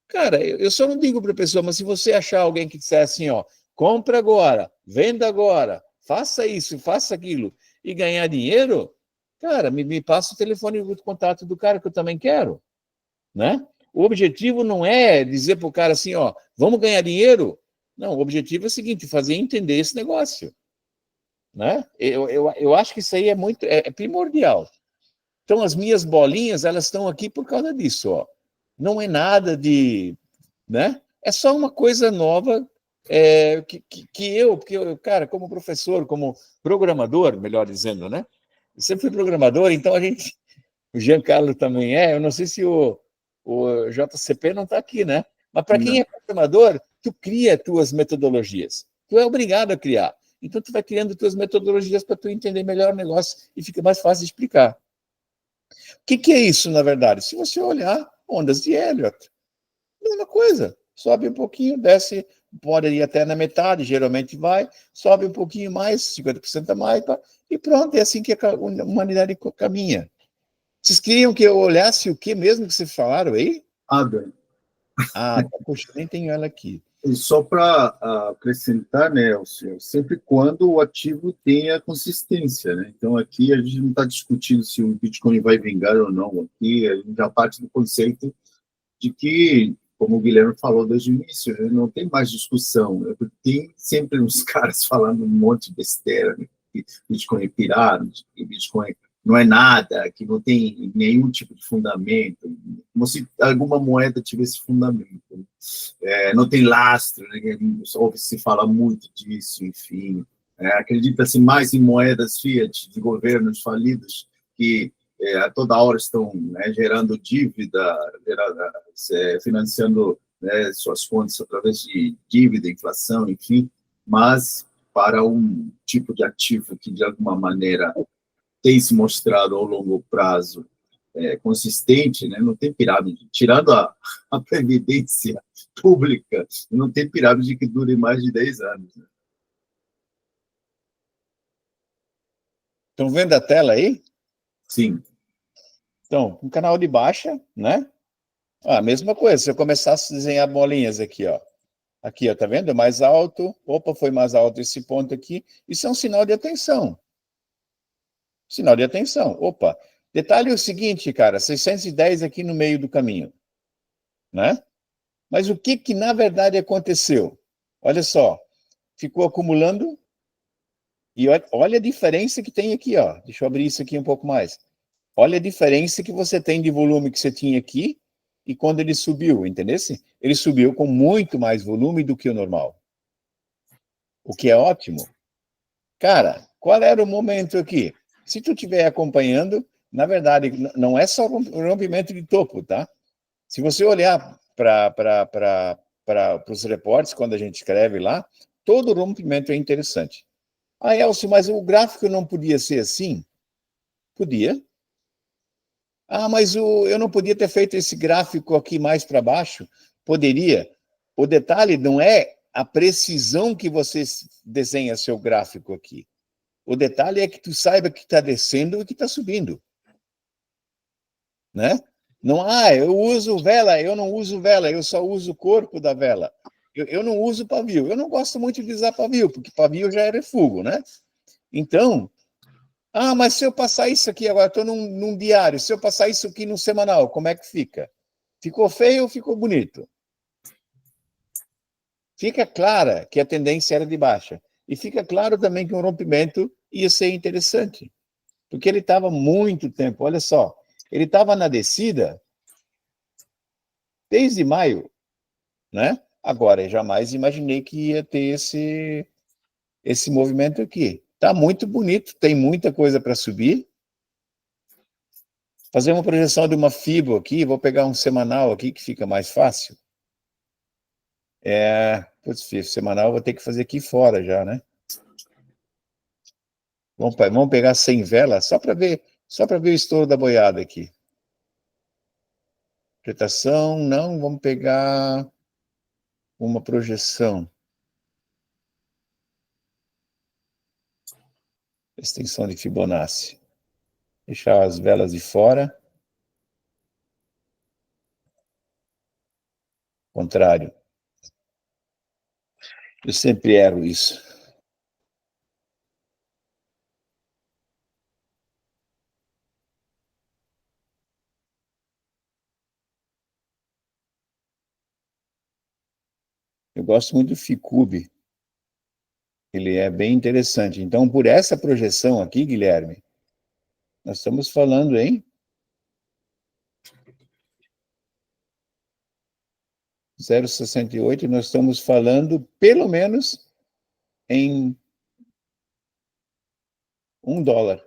Cara, eu só não digo para a pessoa, mas se você achar alguém que disser assim, ó, compra agora, venda agora, faça isso, faça aquilo, e ganhar dinheiro, cara, me passa o telefone e o contato do cara que eu também quero, né? O objetivo não é dizer para o cara assim, ó, vamos ganhar dinheiro. Não, o objetivo é o seguinte, fazer entender esse negócio, né? Eu acho que isso aí é primordial. Então, as minhas bolinhas, elas estão aqui por causa disso, ó. Não é nada de, né? É só uma coisa nova porque eu, cara, como professor, como programador, melhor dizendo, né? Eu sempre fui programador, então o Giancarlo também eu não sei se o JCP não está aqui, né? Mas para quem é programador, tu cria tuas metodologias. Tu é obrigado a criar. Então, tu vai criando tuas metodologias para tu entender melhor o negócio e fica mais fácil de explicar. O que é isso, na verdade? Se você olhar ondas de Elliott, mesma coisa. Sobe um pouquinho, desce, pode ir até na metade, geralmente vai, sobe um pouquinho mais, 50% a mais, e pronto, é assim que a humanidade caminha. Vocês queriam que eu olhasse o que mesmo que vocês falaram aí? Poxa, nem tenho ela aqui. E só para acrescentar, né, sempre quando o ativo tenha consistência, né? Então, aqui a gente não está discutindo se o Bitcoin vai vingar ou não. Aqui a gente já parte do conceito de que como o Guilherme falou desde o início, né, não tem mais discussão. Né, tem sempre uns caras falando um monte de besteira, né, que Bitcoin é pirâmide, que Bitcoin não é nada, que não tem nenhum tipo de fundamento, como se alguma moeda tivesse fundamento. Né? Não tem lastro, né? Ouve-se falar muito disso, enfim. Acredita-se mais em moedas fiat de governos falidos que a toda hora estão, né, gerando dívida, financiando, né, suas contas através de dívida, inflação, enfim, mas para um tipo de ativo que, de alguma maneira, tem se mostrado ao longo prazo consistente, né? Não tem pirâmide. Tirando a previdência pública, não tem pirâmide que dure mais de 10 anos. Né? Estão vendo a tela aí? Sim. Então, um canal de baixa, né? A mesma coisa, se eu começasse a desenhar bolinhas aqui, ó. Aqui, ó, tá vendo? Mais alto. Opa, foi mais alto esse ponto aqui. Isso é um sinal de atenção. Sinal de atenção. Opa. Detalhe é o seguinte, cara, 610 aqui no meio do caminho, né? Mas o que na verdade aconteceu? Olha só, ficou acumulando e olha a diferença que tem aqui, ó. Deixa eu abrir isso aqui um pouco mais. Olha a diferença que você tem de volume que você tinha aqui e quando ele subiu, entendeu? Ele subiu com muito mais volume do que o normal. O que é ótimo. Cara, qual era o momento aqui? Se tu estiver acompanhando, na verdade, não é só rompimento de topo, tá? Se você olhar para os reportes, quando a gente escreve lá, todo rompimento é interessante. Ah, Elcio, mas o gráfico não podia ser assim? Podia. Ah, mas eu não podia ter feito esse gráfico aqui mais para baixo? Poderia. O detalhe não é a precisão que você desenha seu gráfico aqui. O detalhe é que tu saiba que está descendo e que está subindo. Né? Não, eu uso vela, eu não uso vela, eu só uso o corpo da vela. Eu não uso pavio. Eu não gosto muito de usar pavio, porque pavio já é refúgio, né? Então, mas se eu passar isso aqui, agora estou num diário, se eu passar isso aqui no semanal, como é que fica? Ficou feio ou ficou bonito? Fica clara que a tendência era de baixa. E fica claro também que um rompimento ia ser interessante. Porque ele estava muito tempo, olha só, ele estava na descida desde maio, né? Agora, eu jamais imaginei que ia ter esse movimento aqui. Está muito bonito, tem muita coisa para subir. Fazer uma projeção de uma FIBO aqui, vou pegar um semanal aqui que fica mais fácil. Semanal vou ter que fazer aqui fora já, né? Vamos pegar 100 velas, só para ver o estouro da boiada aqui. Projetação, não, vamos pegar uma projeção. Extensão de Fibonacci. Deixar as velas de fora. Contrário. Eu sempre erro isso. Eu gosto muito do Ficube. Ele é bem interessante. Então, por essa projeção aqui, Guilherme, nós estamos falando, hein? 0,68, nós estamos falando, pelo menos, em $1.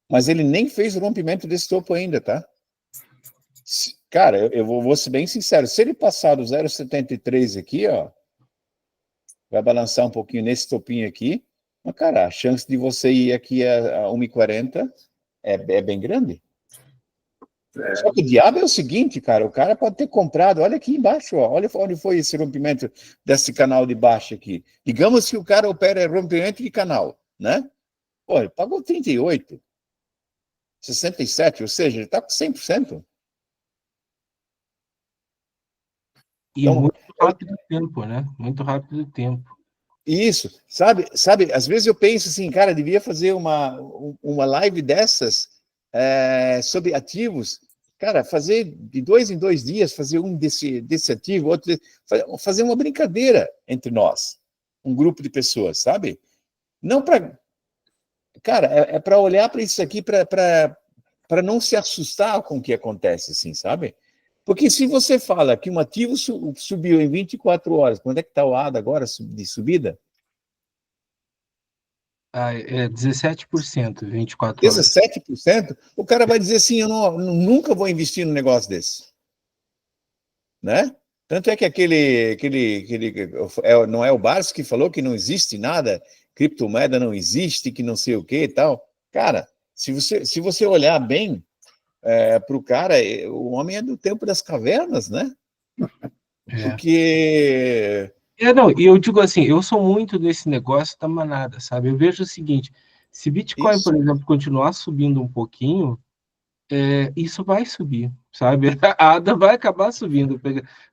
Mas ele nem fez o rompimento desse topo ainda, tá? Cara, eu vou ser bem sincero, se ele passar do 0,73 aqui, ó, vai balançar um pouquinho nesse topinho aqui, mas, cara, a chance de você ir aqui a 1,40 é bem grande. Só que o diabo é o seguinte, cara, o cara pode ter comprado, olha aqui embaixo, ó, olha onde foi esse rompimento desse canal de baixo aqui. Digamos que o cara opera rompimento de canal, né? Pô, ele pagou 38, 67, ou seja, ele está com 100%. E então, muito rápido o tempo, né? Muito rápido o tempo. Isso, sabe, às vezes eu penso assim, cara, devia fazer uma live dessas sobre ativos, cara, fazer de 2 em 2 dias, fazer um desse ativo, outro fazer uma brincadeira entre nós, um grupo de pessoas, sabe? Não para, cara, é para olhar para isso aqui para não se assustar com o que acontece, assim, sabe? Porque se você fala que um ativo subiu em 24 horas, quando é que está o ADA agora de subida? É 17%, 24 horas. 17%, o cara vai dizer assim, eu nunca vou investir num negócio desse. Né? Tanto é que não é o Barsi que falou que não existe nada, criptomoeda não existe, que não sei o que e tal. Cara, se você olhar bem para o cara, o homem é do tempo das cavernas, né? Porque... Não, e eu digo assim, eu sou muito desse negócio da manada, sabe? Eu vejo o seguinte, se Bitcoin, Isso. por exemplo, continuar subindo um pouquinho, isso vai subir, sabe? A ADA vai acabar subindo,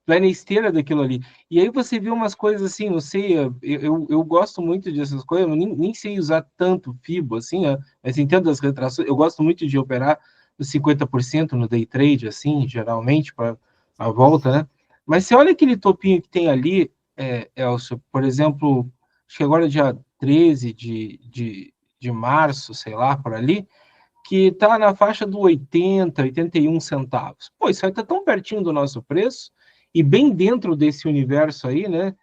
vai na esteira daquilo ali. E aí você vê umas coisas assim, não sei, eu gosto muito dessas coisas, eu nem sei usar tanto FIBO, assim, mas entendo as retrações, eu gosto muito de operar os 50% no day trade, assim, geralmente, para a volta, né? Mas você olha aquele topinho que tem ali, Elcio, por exemplo, acho que agora é dia 13 de março, sei lá, por ali, que está na faixa do 80, 81 centavos. Pô, isso aí está tão pertinho do nosso preço e bem dentro desse universo aí, né?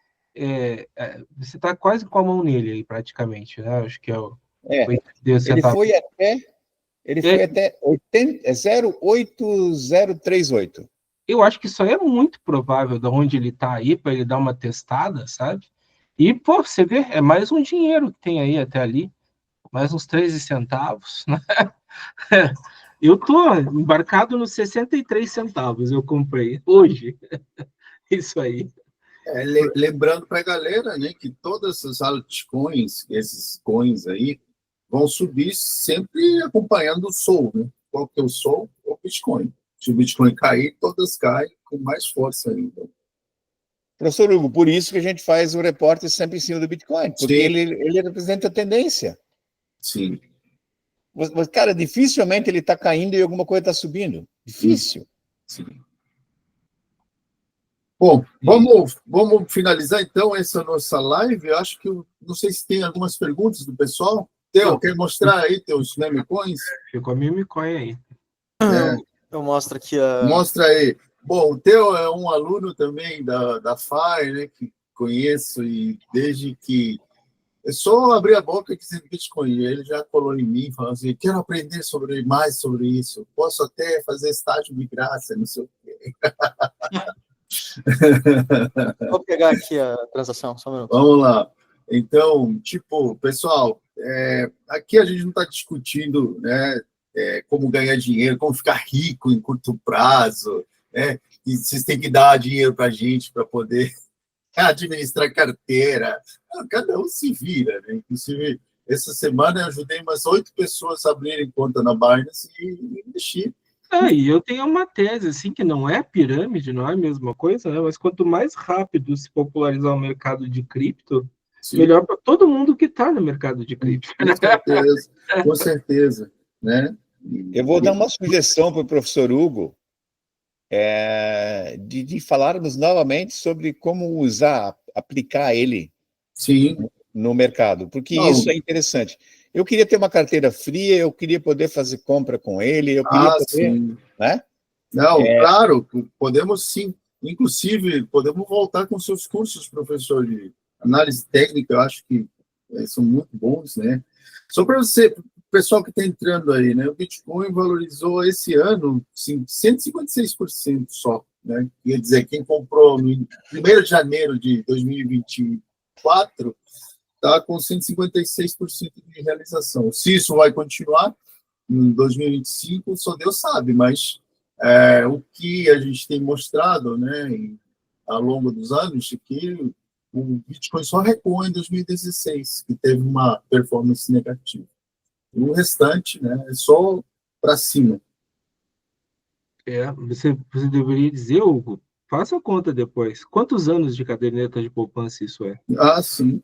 Você está quase com a mão nele aí, praticamente, né? Acho que é o 82 ele centavos. foi até 0,8038. Eu acho que isso aí é muito provável de onde ele está aí, para ele dar uma testada, sabe? E, pô, você vê, é mais um dinheiro que tem aí até ali, mais uns 13 centavos, né? Eu tô embarcado nos 63 centavos, eu comprei hoje. Isso aí. Lembrando para a galera, né, que todas essas altcoins, esses coins aí, vão subir sempre acompanhando o Sol, né? Qual que é o Sol? O Bitcoin. Se o Bitcoin cair, todas caem com mais força ainda. Professor Hugo, por isso que a gente faz o repórter sempre em cima do Bitcoin, porque ele representa a tendência. Sim. Mas, cara, dificilmente ele está caindo e alguma coisa está subindo. Difícil. Sim. Bom, vamos finalizar então essa nossa live. Eu acho que não sei se tem algumas perguntas do pessoal. Theo, quer mostrar aí teus meme coins? Ficou a meme coin aí. Eu mostro aqui Mostra aí. Bom, o Theo é um aluno também da FAI, né, que conheço, e desde que é só abrir a boca e dizer Bitcoin, ele já colou em mim, falando assim, quero aprender mais sobre isso, posso até fazer estágio de graça, não sei o quê. Vou pegar aqui a transação, só um minuto. Vamos lá. Então, pessoal, aqui a gente não está discutindo, né, como ganhar dinheiro, como ficar rico em curto prazo, né, e vocês têm que dar dinheiro para a gente para poder administrar carteira. Cada um se vira, né? Inclusive, essa semana eu ajudei umas 8 pessoas a abrirem conta na Binance e investir. E eu tenho uma tese, assim, que não é pirâmide, não é a mesma coisa, né? Mas quanto mais rápido se popularizar o mercado de cripto, sim, melhor para todo mundo que está no mercado de cripto. Com certeza, né? Eu vou dar uma sugestão para o professor Hugo, de falarmos novamente sobre como aplicar ele, sim, no mercado, porque isso é interessante. Eu queria ter uma carteira fria, eu queria poder fazer compra com ele, eu queria poder, sim, né? Não, claro, podemos sim. Inclusive, podemos voltar com seus cursos, professor, de análise técnica, eu acho que são muito bons, né? Só para você, pessoal que está entrando aí, né? O Bitcoin valorizou esse ano, sim, 156% só, né? Quer dizer, quem comprou no 1º de janeiro de 2024 está com 156% de realização. Se isso vai continuar em 2025, só Deus sabe, mas o que a gente tem mostrado, né, ao longo dos anos, é que o Bitcoin só recuou em 2016, que teve uma performance negativa. O restante, né, é só para cima. Você deveria dizer, Hugo, faça a conta depois. Quantos anos de caderneta de poupança isso é? Sim.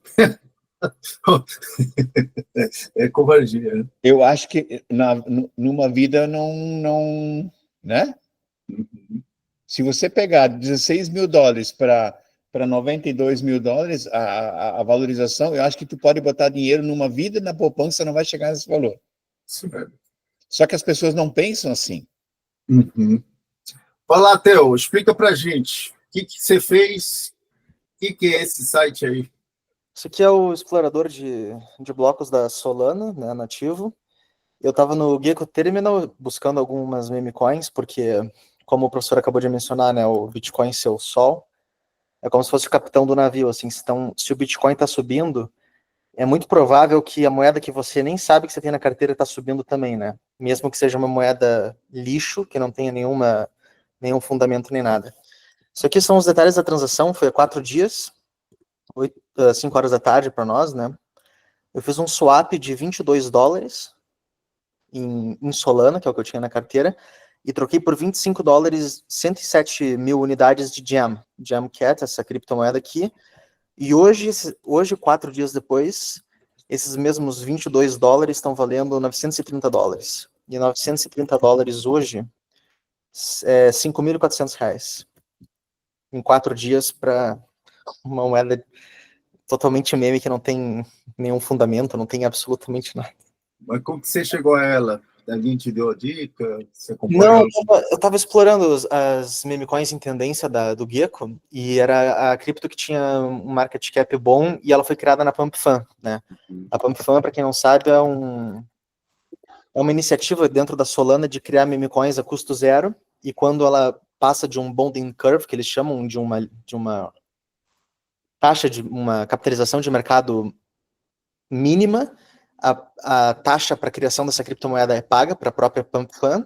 É covardia, né? Eu acho que numa vida não, né? Uhum. Se você pegar 16 mil dólares para 92 mil dólares, a valorização, eu acho que tu pode botar dinheiro numa vida, na poupança não vai chegar nesse valor. Isso mesmo. Só que as pessoas não pensam assim. Uhum. Vai lá, Theo, explica pra gente. O que você fez? O que é esse site aí? Isso aqui é o explorador de blocos da Solana, né, nativo. Eu estava no Gecko Terminal buscando algumas meme coins, porque, como o professor acabou de mencionar, né, o Bitcoin ser o sol, é como se fosse o capitão do navio, assim, então, se o Bitcoin está subindo, é muito provável que a moeda que você nem sabe que você tem na carteira está subindo também, né? Mesmo que seja uma moeda lixo, que não tenha nenhum fundamento nem nada. Isso aqui são os detalhes da transação, foi há 4 dias, 5 horas da tarde para nós, né? Eu fiz um swap de 22 dólares em Solana, que é o que eu tinha na carteira, e troquei por 25 dólares 107 mil unidades de Jam Cat, essa criptomoeda aqui. E hoje, 4 dias depois, esses mesmos 22 dólares estão valendo 930 dólares. E 930 dólares hoje é R$5.400. Em 4 dias para uma moeda totalmente meme que não tem nenhum fundamento, não tem absolutamente nada. Mas como que você chegou a ela? Alguém te deu a dica? Você Não, acompanhou? eu tava explorando as meme coins em tendência do Gecko, e era a cripto que tinha um market cap bom, e ela foi criada na PumpFun, né? A PumpFun, para quem não sabe, é uma iniciativa dentro da Solana de criar meme coins a custo zero, e quando ela passa de um bonding curve, que eles chamam de uma taxa de uma capitalização de mercado mínima, a taxa para a criação dessa criptomoeda é paga para a própria PumpFun,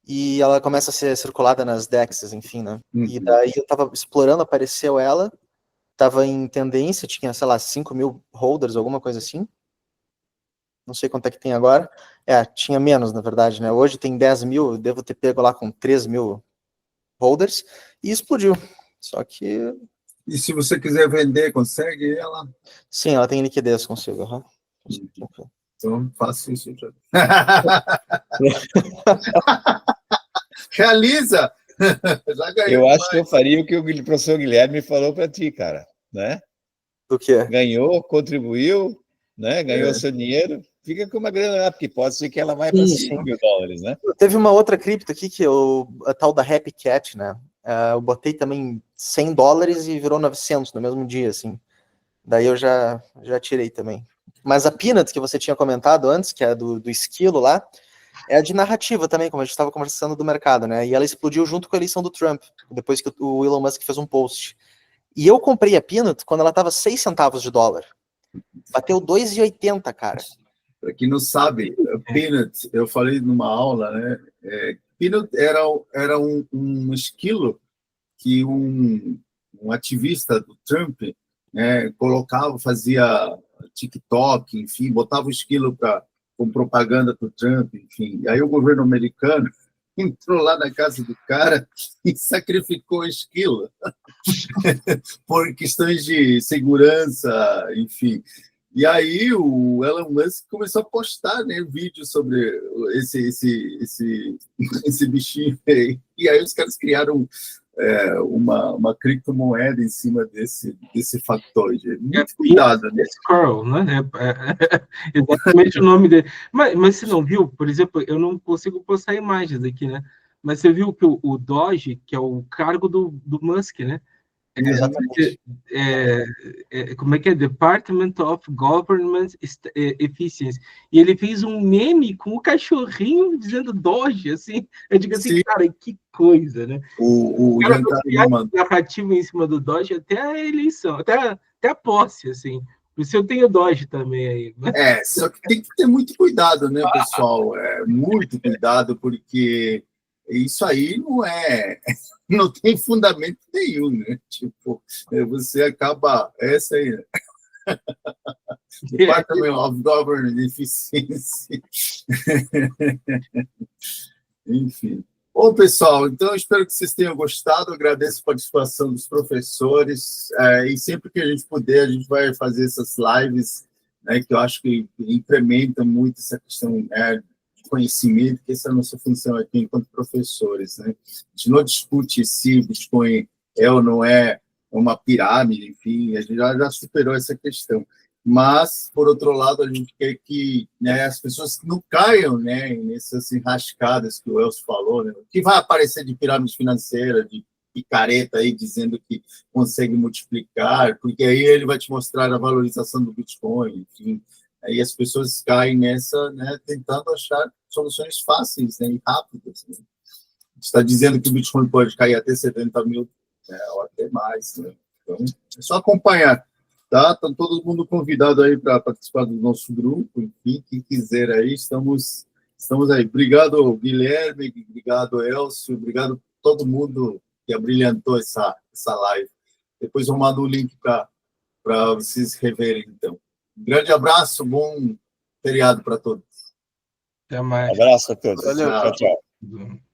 e ela começa a ser circulada nas DEXs, enfim, né? E daí eu tava explorando, apareceu ela, tava em tendência, tinha, sei lá, 5 mil holders, alguma coisa assim. Não sei quanto é que tem agora. Tinha menos, na verdade, né? Hoje tem 10 mil, eu devo ter pego lá com 3 mil holders, e explodiu. Só que, E se você quiser vender, consegue ela? sim, ela tem liquidez, consigo. Uhum. Então, faço isso já. Realiza! Já ganhou. Eu acho que eu faria o que o professor Guilherme falou para ti, cara, né? Do que? Ganhou, contribuiu, né? Ganhou seu dinheiro, fica com uma grana lá, porque pode ser que ela vai para 5 mil dólares, né? Teve uma outra cripto aqui, que a tal da Happy Cat, né? Eu botei também 100 dólares e virou 900 no mesmo dia, assim. Daí eu já tirei também. Mas a Peanut, que você tinha comentado antes, que é do esquilo lá, é a de narrativa também, como a gente estava conversando do mercado, né? E ela explodiu junto com a eleição do Trump, depois que o Elon Musk fez um post. E eu comprei a Peanut quando ela estava 6 centavos de dólar. Bateu 2,80, cara. Para quem não sabe, Peanut, eu falei numa aula, né? Peanut era um esquilo que um ativista do Trump, né, colocava, fazia TikTok, enfim, botava o esquilo com propaganda para o Trump, enfim. E aí o governo americano entrou lá na casa do cara e sacrificou o esquilo por questões de segurança, enfim. E aí o Elon Musk começou a postar, né, vídeos sobre esse bichinho aí. E aí os caras criaram uma criptomoeda em cima desse factoide. Muito cuidado, né? Squirrel, né? Exatamente o nome dele. Mas você não viu, por exemplo, eu não consigo postar imagens aqui, né? Mas você viu que o Doge, que é o cargo do Musk, né? Exatamente. Como é que é? Department of Government Efficiency. E ele fez um meme com o cachorrinho dizendo Doge, assim. Eu digo assim, Sim. cara, que coisa, né? O cara narrativo em cima do Doge até a eleição, até a posse, assim. Por isso eu tenho Doge também aí. Só que tem que ter muito cuidado, né, pessoal? Muito cuidado, porque isso aí não tem fundamento nenhum, né? Tipo, você acaba. Essa aí, né? Department of Government Efficiency. Enfim. Bom, pessoal, então eu espero que vocês tenham gostado. Agradeço a participação dos professores. E sempre que a gente puder, a gente vai fazer essas lives né, que eu acho que incrementa muito essa questão, né, de conhecimento, que essa é a nossa função aqui enquanto professores, né? A gente não discute se o Bitcoin é ou não é uma pirâmide, enfim, a gente já superou essa questão. Mas, por outro lado, a gente quer que, né, as pessoas não caiam, né, nessas enrascadas que o Elcio falou, né, que vai aparecer de pirâmide financeira, de picareta aí, dizendo que consegue multiplicar, porque aí ele vai te mostrar a valorização do Bitcoin, enfim. Aí as pessoas caem nessa, né, tentando achar soluções fáceis, né, e rápidas. Né. Está dizendo que o Bitcoin pode cair até 70 mil, né, ou até mais. Né. Então, é só acompanhar. Tá? Tá todo mundo convidado aí para participar do nosso grupo, enfim, quem quiser aí, estamos aí. Obrigado, Guilherme, obrigado, Elcio, obrigado todo mundo que abrilhantou essa live. Depois eu mando o link para vocês reverem, então. Um grande abraço, bom feriado para todos. Até mais. Abraço a todos. Valeu. Tchau, tchau. Tudo.